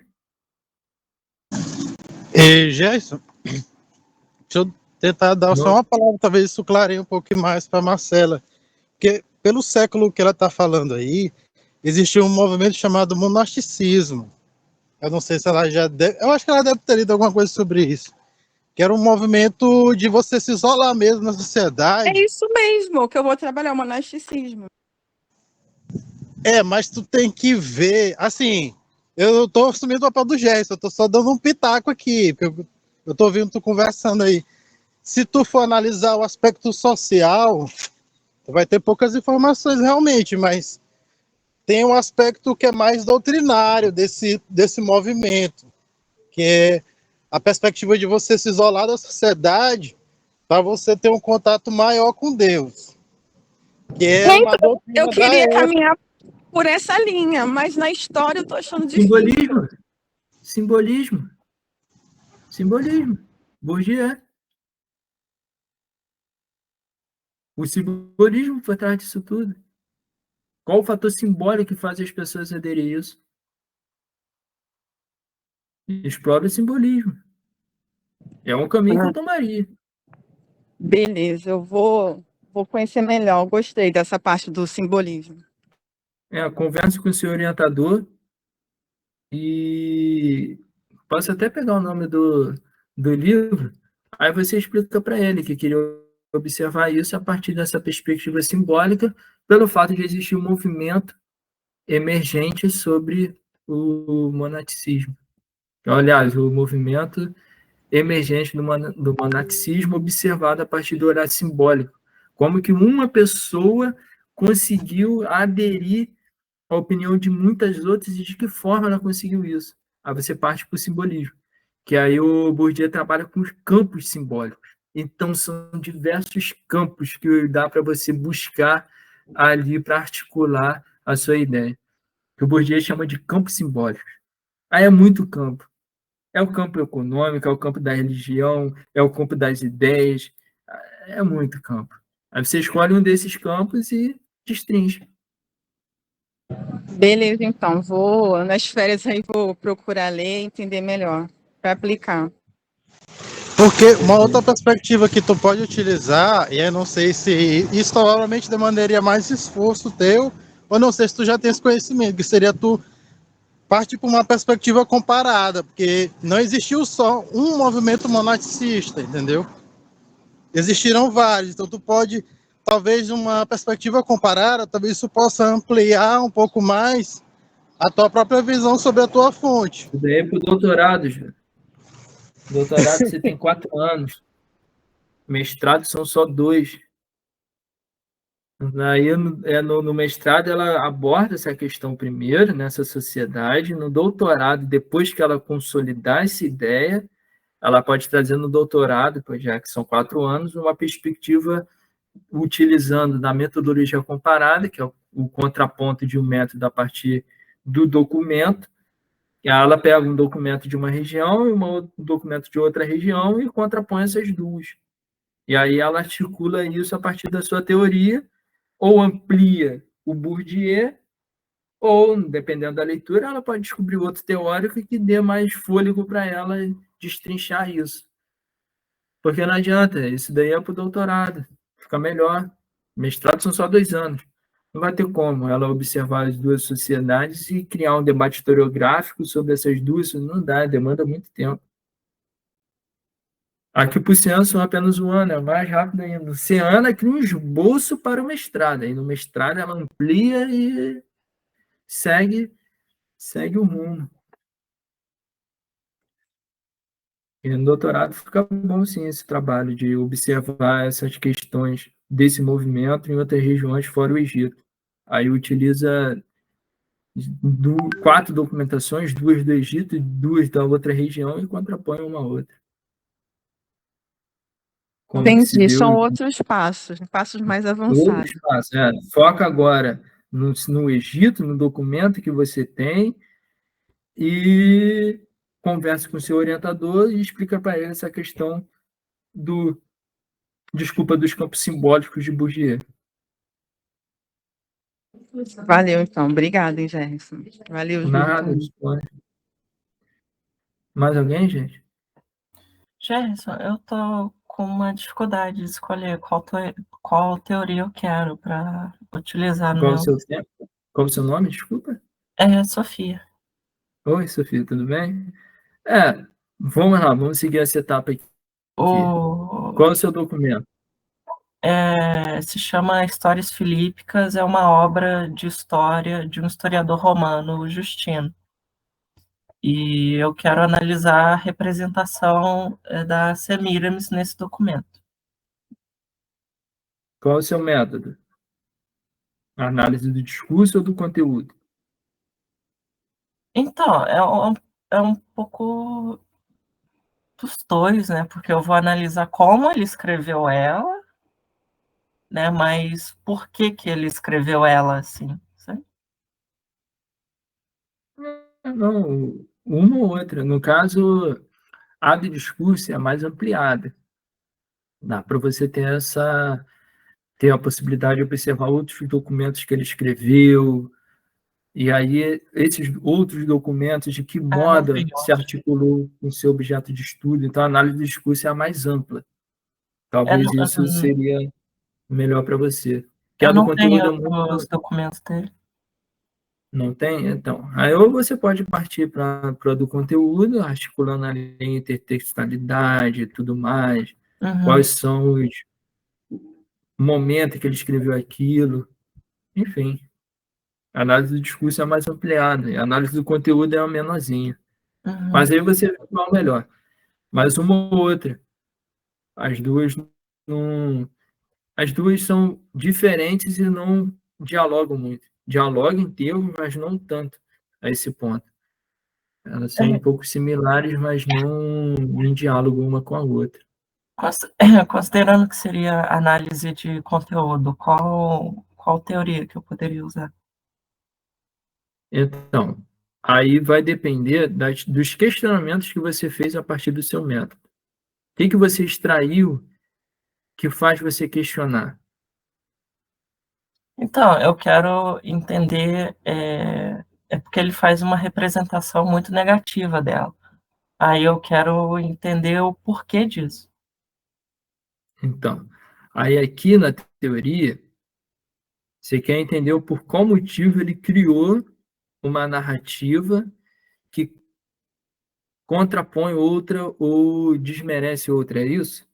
Gerson, deixa eu tentar dar só uma palavra, talvez isso clareie um pouco mais para a Marcela. Porque, pelo século que ela está falando aí, existiu um movimento chamado monasticismo. Eu não sei se ela já deve... Eu acho que ela deve ter lido alguma coisa sobre isso. Que era um movimento de você se isolar mesmo na sociedade. É isso mesmo que eu vou trabalhar, o monasticismo. Mas tu tem que ver... Assim, eu tô assumindo o papel do Gerson, eu tô só dando um pitaco aqui. Eu tô ouvindo tu conversando aí. Se tu for analisar o aspecto social, tu vai ter poucas informações realmente, mas tem um aspecto que é mais doutrinário desse movimento, que é a perspectiva de você se isolar da sociedade para você ter um contato maior com Deus. Que é uma doutrina eu queria caminhar por essa linha, mas na história eu estou achando difícil. Simbolismo. Bourdieu. O simbolismo por trás disso tudo. Qual o fator simbólico que faz as pessoas aderir a isso? Explora o simbolismo. É um caminho que eu tomaria. Beleza, eu vou conhecer melhor. Gostei dessa parte do simbolismo. Converse com o seu orientador e posso até pegar o nome do livro, aí você explica para ele que queria observar isso a partir dessa perspectiva simbólica, pelo fato de existir um movimento emergente sobre o monasticismo. Aliás, o movimento emergente do monasticismo observado a partir do olhar simbólico. Como que uma pessoa conseguiu aderir à opinião de muitas outras e de que forma ela conseguiu isso. Aí você parte para o simbolismo, que aí o Bourdieu trabalha com os campos simbólicos. Então, são diversos campos que dá para você buscar ali para articular a sua ideia, que o Bourdieu chama de campos simbólicos. Aí é muito campo. É o campo econômico, é o campo da religião, é o campo das ideias, é muito campo. Aí você escolhe um desses campos e destrincha. Beleza, então. Nas férias aí, vou procurar ler e entender melhor, para aplicar. Porque uma outra perspectiva que tu pode utilizar, e eu não sei se isso provavelmente demandaria mais esforço teu, ou não sei se tu já tem esse conhecimento, que seria tu partir para uma perspectiva comparada, porque não existiu só um movimento monasticista, entendeu? Existiram vários, então tu pode, talvez uma perspectiva comparada, talvez isso possa ampliar um pouco mais a tua própria visão sobre a tua fonte. Isso daí é para o doutorado, já. Doutorado você tem 4 anos. Mestrado são só 2. Aí, no mestrado, ela aborda essa questão primeiro, nessa sociedade. No doutorado, depois que ela consolidar essa ideia, ela pode trazer no doutorado, já que são 4 anos, uma perspectiva utilizando da metodologia comparada, que é o contraponto de um método a partir do documento. E ela pega um documento de uma região e um documento de outra região e contrapõe essas duas. E aí ela articula isso a partir da sua teoria, ou amplia o Bourdieu, ou, dependendo da leitura, ela pode descobrir outro teórico que dê mais fôlego para ela destrinchar isso. Porque não adianta, isso daí é para o doutorado, fica melhor. Mestrado são só 2 anos. Não vai ter como ela observar as duas sociedades e criar um debate historiográfico sobre essas duas, não dá, demanda muito tempo. Aqui para o Cian são apenas 1 ano, é mais rápido ainda. O Cian cria um esboço para o mestrado, aí no mestrado ela amplia e segue o rumo. E no doutorado fica bom, sim, esse trabalho de observar essas questões desse movimento em outras regiões fora o Egito. Aí utiliza 4 documentações, 2 do Egito e 2 da outra região e contrapõe uma a outra. Como Entendi, são outros passos mais avançados. Foca agora no Egito, no documento que você tem, e conversa com o seu orientador e explica para ele essa questão dos campos simbólicos de Bourdieu. Valeu, então. Obrigada, hein, Gerson. Valeu, Nada. Mais alguém, gente? Gerson, eu tô com uma dificuldade de escolher qual teoria eu quero para utilizar no Qual meu... o seu tempo? Qual o seu nome, desculpa? É Sofia. Oi, Sofia, tudo bem? Vamos lá, vamos seguir essa etapa aqui. Qual é o seu documento? Se chama Histórias Filípicas, é uma obra de história de um historiador romano, Justino. E eu quero analisar a representação da Semiramis nesse documento. Qual é o seu método? A análise do discurso ou do conteúdo? Então, é um pouco dos dois, né? Porque eu vou analisar como ele escreveu ela, né? Mas por que ele escreveu ela assim, sabe? Não, uma ou outra. No caso, a do discurso é a mais ampliada. Dá para você ter ter a possibilidade de observar outros documentos que ele escreveu, e aí esses outros documentos, de que modo se articulou com seu objeto de estudo. Então, a análise do discurso é a mais ampla. Talvez isso seria melhor para você. Que a do conteúdo é muito... os documentos dele. Não tem? Então, aí ou você pode partir para do conteúdo, articulando ali a intertextualidade e tudo mais, quais são os momentos que ele escreveu aquilo, enfim. A análise do discurso é mais ampliada, e a análise do conteúdo é a menorzinha. Mas aí você vê qual é o melhor. Mas uma ou outra, as duas não... As duas são diferentes e não dialogam muito. Dialogam em termos, mas não tanto a esse ponto. Elas são um pouco similares, mas não em diálogo uma com a outra. Considerando que seria análise de conteúdo, qual teoria que eu poderia usar? Então, aí vai depender dos questionamentos que você fez a partir do seu método. O que você extraiu que faz você questionar? Então, eu quero entender, porque ele faz uma representação muito negativa dela. Aí eu quero entender o porquê disso. Então, aí aqui na teoria, você quer entender por qual motivo ele criou uma narrativa que contrapõe outra ou desmerece outra, é isso?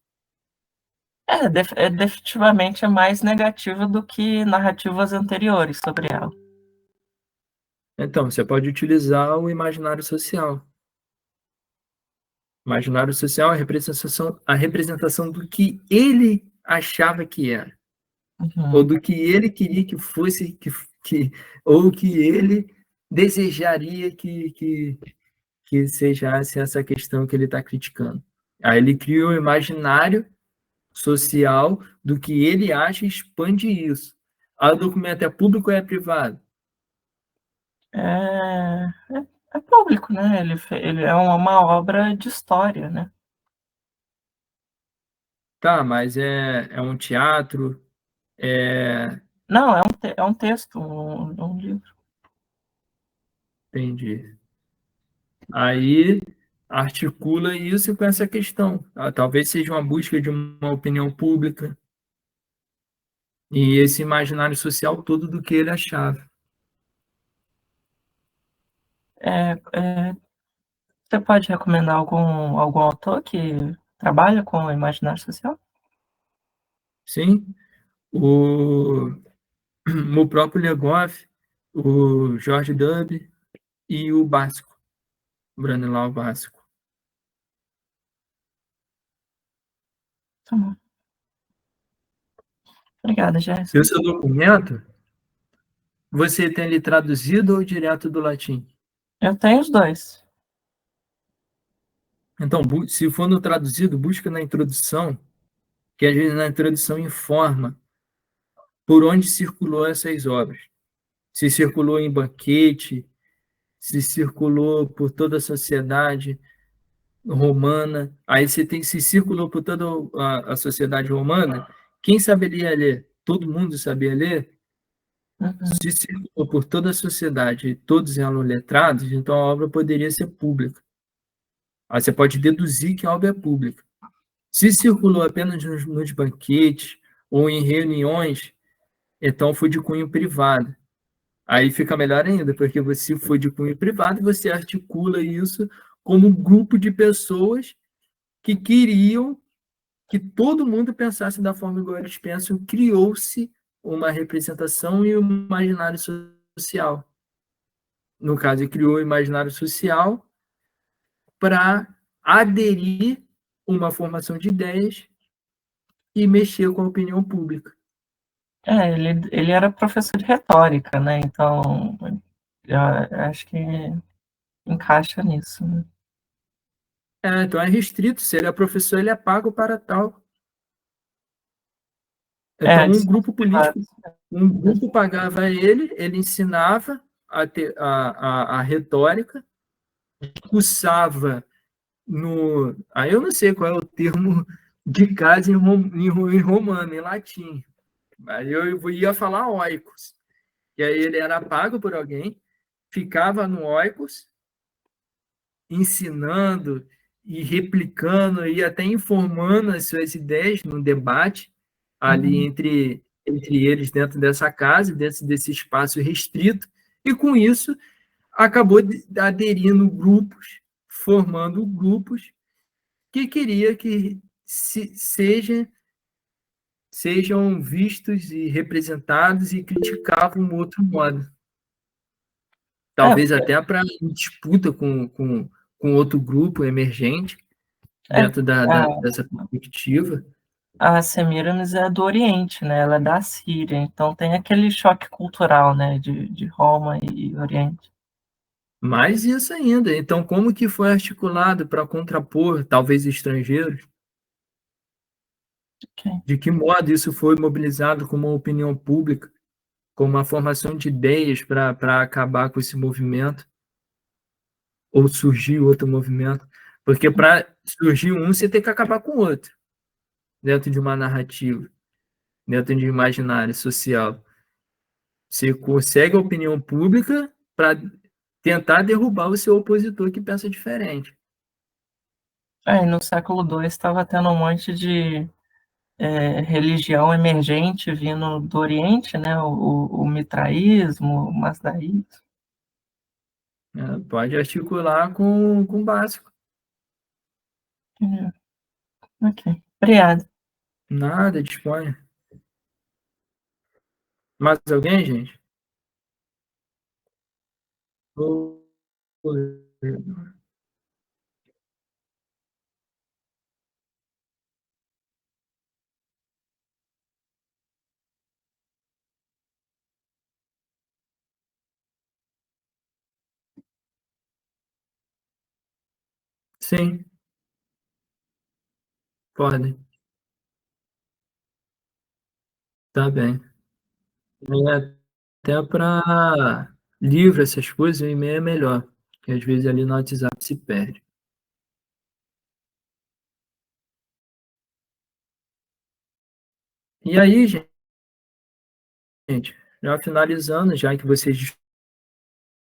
Definitivamente é mais negativa do que narrativas anteriores sobre ela. Então, você pode utilizar o imaginário social. O imaginário social é a representação do que ele achava que era. Ou do que ele queria que fosse, ou que ele desejaria que sejasse essa questão que ele está criticando. Aí ele criou o imaginário social do que ele acha e expande isso. O documento é público ou é privado? É público, né? Ele é uma obra de história, né? Tá, mas é um teatro, Não, é um texto, um livro. Entendi. Aí articula isso com essa questão. Talvez seja uma busca de uma opinião pública e esse imaginário social todo do que ele achava. Você pode recomendar algum autor que trabalha com o imaginário social? Sim, o próprio Legoff, o Jorge Dub e o Básico, o Branislaw Básico. Tá bom. Obrigada, Jéssica. E o seu documento, você tem ele traduzido ou direto do latim? Eu tenho os dois. Então, se for no traduzido, busca na introdução, que às vezes na introdução informa por onde circulou essas obras. Se circulou em banquete, se circulou por toda a sociedade romana, aí se circulou por toda a sociedade romana, quem saberia ler? Todo mundo sabia ler? Se circulou por toda a sociedade e todos eram letrados, então a obra poderia ser pública. Aí você pode deduzir que a obra é pública. Se circulou apenas nos banquetes ou em reuniões, então foi de cunho privado. Aí fica melhor ainda, porque você foi de cunho privado, você articula isso como um grupo de pessoas que queriam que todo mundo pensasse da forma igual eles pensam, criou-se uma representação e um imaginário social. No caso, ele criou o imaginário social para aderir uma formação de ideias e mexer com a opinião pública. Ele era professor de retórica, né? Então, eu acho que encaixa nisso, né? Então é restrito. Se ele é professor, ele é pago para tal. Então, um grupo político, um grupo pagava ele ensinava a retórica, discursava no... Aí eu não sei qual é o termo de casa em romano, em latim. Aí eu ia falar oikos. E aí ele era pago por alguém, ficava no oikos, ensinando e replicando e até informando as suas ideias no debate ali entre eles dentro dessa casa, dentro desse espaço restrito, e com isso acabou aderindo grupos, formando grupos que queria que sejam vistos e representados e criticavam um outro modo. Talvez até para disputa com outro grupo emergente dentro dessa perspectiva. A Semiramis é do Oriente, né? Ela é da Síria, então tem aquele choque cultural, né? De Roma e Oriente. Mais isso ainda. Então, como que foi articulado para contrapor, talvez, estrangeiros? Okay. De que modo isso foi mobilizado como uma opinião pública, como uma formação de ideias para acabar com esse movimento? Ou surgir outro movimento? Porque para surgir um, você tem que acabar com o outro, dentro de uma narrativa, dentro de um imaginário social. Você consegue a opinião pública para tentar derrubar o seu opositor que pensa diferente. E no século II estava tendo um monte de religião emergente vindo do Oriente, né? O mitraísmo, o masdaísmo. Pode articular com o básico. Ok, obrigada. Nada, disponha. Mais alguém, gente? Sim, pode. Tá bem. Até para livro, essas coisas, o e-mail é melhor, que às vezes ali no WhatsApp se perde. E aí, gente, já finalizando, já que vocês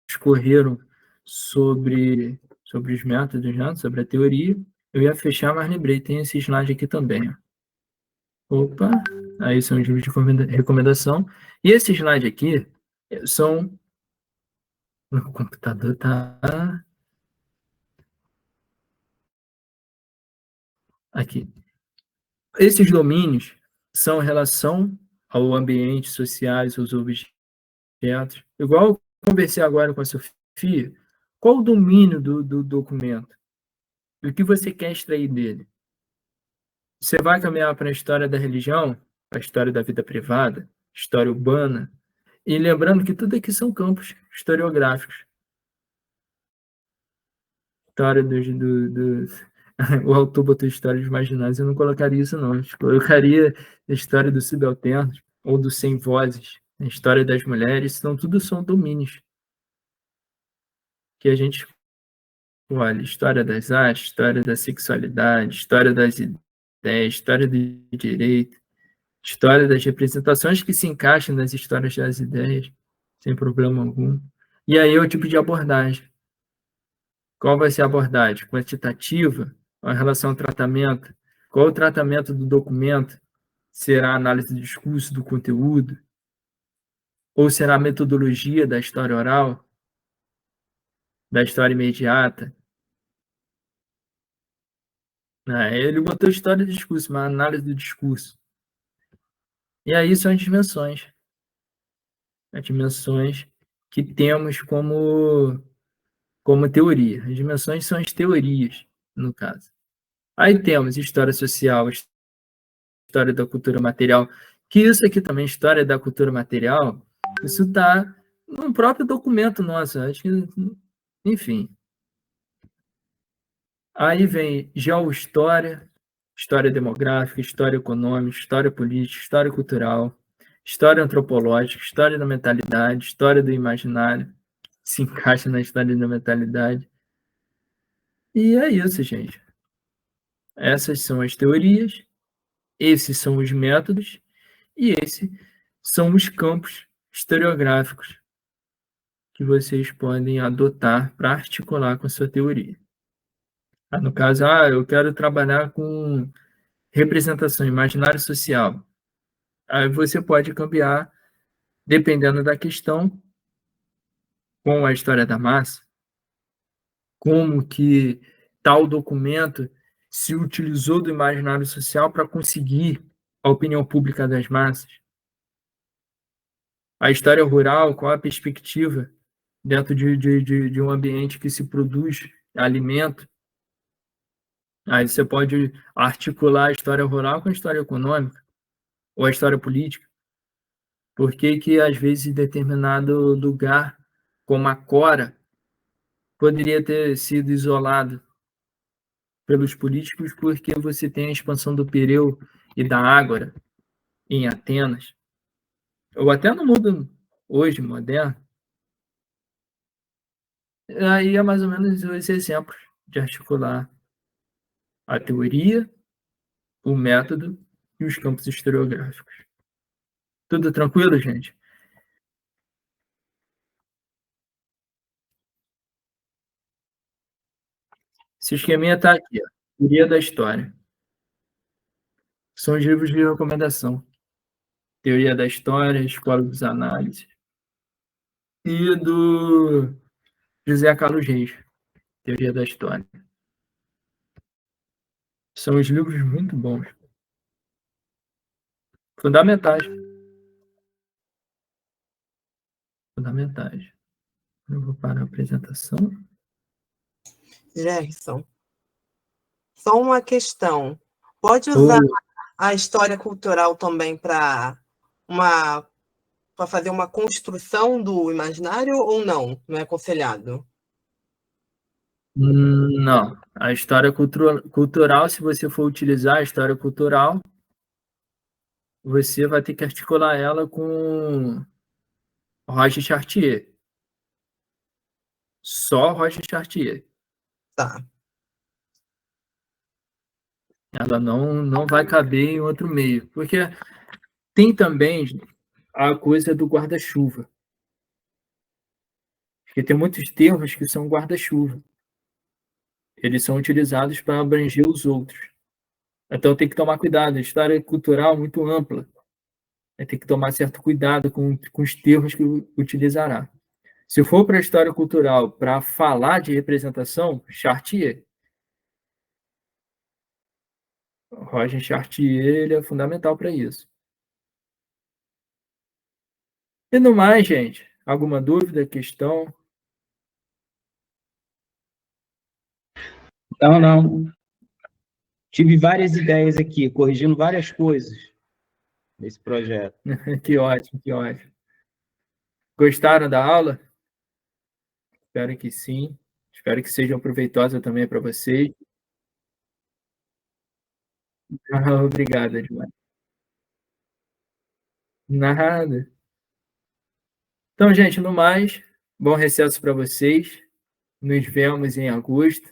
discorreram sobre os métodos, né, sobre a teoria, eu ia fechar, mas lembrei, tem esse slide aqui também. Ó. Opa, aí são os livros de recomendação. E esse slide aqui são... O computador tá... Aqui. Esses domínios são em relação ao ambiente, sociais, aos objetos. Igual eu conversei agora com a Sofia, qual o domínio do documento? O que você quer extrair dele? Você vai caminhar para a história da religião, para a história da vida privada, história urbana, e lembrando que tudo aqui são campos historiográficos. História o autor botou história dos marginais, eu não colocaria isso, não. Eu colocaria a história dos subalternos, ou dos sem vozes, a história das mulheres, tudo são domínios que a gente olha, história das artes, história da sexualidade, história das ideias, história do direito, história das representações que se encaixam nas histórias das ideias, sem problema algum. E aí é o tipo de abordagem. Qual vai ser a abordagem? Quantitativa? Em relação ao tratamento? Qual o tratamento do documento? Será a análise do discurso, do conteúdo? Ou será a metodologia da história oral? Da história imediata? Ele botou história do discurso, uma análise do discurso. E aí são as dimensões. As dimensões que temos como teoria. As dimensões são as teorias, no caso. Aí temos história social, história da cultura material, que isso aqui também, história da cultura material, isso está no próprio documento nosso. Acho que, enfim. Aí vem geohistória, história demográfica, história econômica, história política, história cultural, história antropológica, história da mentalidade, história do imaginário, se encaixa na história da mentalidade. E é isso, gente. Essas são as teorias, esses são os métodos, E esses são os campos historiográficos que vocês podem adotar para articular com a sua teoria. No caso, eu quero trabalhar com representação, imaginário social. Aí você pode cambiar, dependendo da questão, com a história da massa, como que tal documento se utilizou do imaginário social para conseguir a opinião pública das massas. A história rural, qual a perspectiva dentro de um ambiente que se produz alimento. Aí você pode articular a história rural com a história econômica ou a história política. Por que que, às vezes, em determinado lugar, como a Cora, poderia ter sido isolado pelos políticos porque você tem a expansão do Pireu e da Ágora em Atenas, ou até no mundo hoje, moderno. Aí é mais ou menos esse exemplo de articular a teoria, o método e os campos historiográficos. Tudo tranquilo, gente? Esse esqueminha está aqui, ó. Teoria da história. São os livros de recomendação. Teoria da história, Escola dos Análises. E do José Carlos Reis, Teoria da História. São os livros muito bons. Fundamentais. Fundamentais. Eu vou parar a apresentação. Gerson, só uma questão. Pode usar a história cultural também para fazer uma construção do imaginário ou não? Não é aconselhado? Não. A história cultural, se você for utilizar a história cultural, você vai ter que articular ela com Roger Chartier. Só Roger Chartier. Tá. Ela não vai caber em outro meio. Porque tem também a coisa do guarda-chuva. Porque tem muitos termos que são guarda-chuva. Eles são utilizados para abranger os outros. Então tem que tomar cuidado. A história cultural é muito ampla. Tem que tomar certo cuidado com os termos que utilizará. Se for para a história cultural para falar de representação, Chartier. Roger Chartier, ele é fundamental para isso. E no mais, gente, alguma dúvida, questão? Não. Tive várias ideias aqui, corrigindo várias coisas nesse projeto. Que ótimo, que ótimo. Gostaram da aula? Espero que sim. Espero que sejam proveitosas também para vocês. Obrigado, Edmar. Nada. Então, gente, no mais, bom recesso para vocês. Nos vemos em agosto.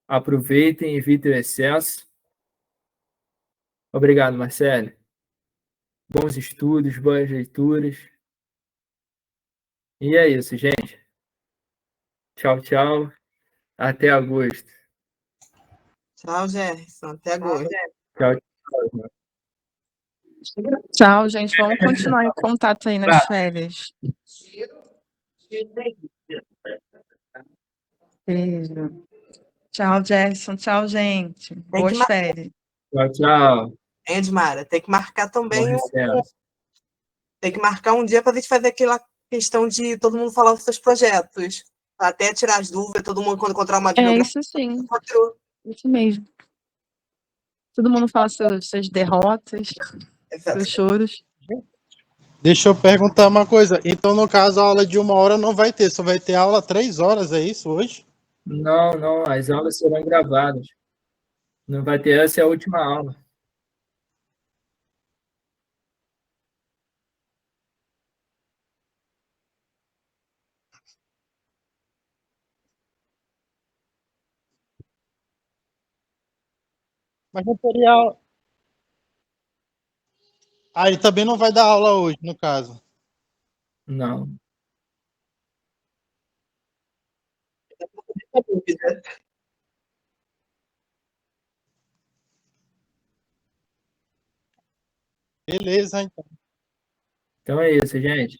Aproveitem, evitem o excesso. Obrigado, Marcelo. Bons estudos, boas leituras. E é isso, gente. Tchau, tchau. Até agosto. Tchau, Gerson. Até agosto. Tchau, tchau. Tchau, gente. Vamos continuar em contato aí nas férias. Beijo. Tchau, Gerson. Tchau, gente. Boas férias. Tchau, tchau. Edmara, tem que marcar também Bom recesso. tem que marcar um dia para a gente fazer aquela questão de todo mundo falar os seus projetos. Até tirar as dúvidas, todo mundo quando encontrar uma bibliografia. Isso sim. Isso mesmo. Todo mundo fala suas derrotas, seus choros. Deixa eu perguntar uma coisa. Então, no caso, a aula de 1 hora não vai ter, só vai ter aula 3 horas, é isso hoje? Não, as aulas serão gravadas. Não vai ter, essa é a última aula. Mas não teria aula. Ah, ele também não vai dar aula hoje, no caso. Não. Uma dúvida. Beleza, então. Então é isso, gente.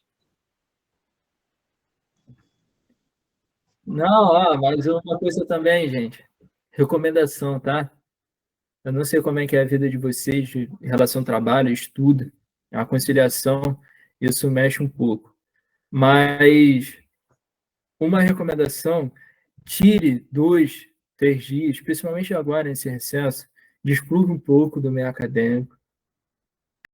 Não, mas uma coisa também, gente. Recomendação, tá? Eu não sei como é que é a vida de vocês em relação ao trabalho, estudo, a conciliação, isso mexe um pouco. Mas uma recomendação, tire 2, 3 dias, principalmente agora nesse recesso, desgrude um pouco do meio acadêmico,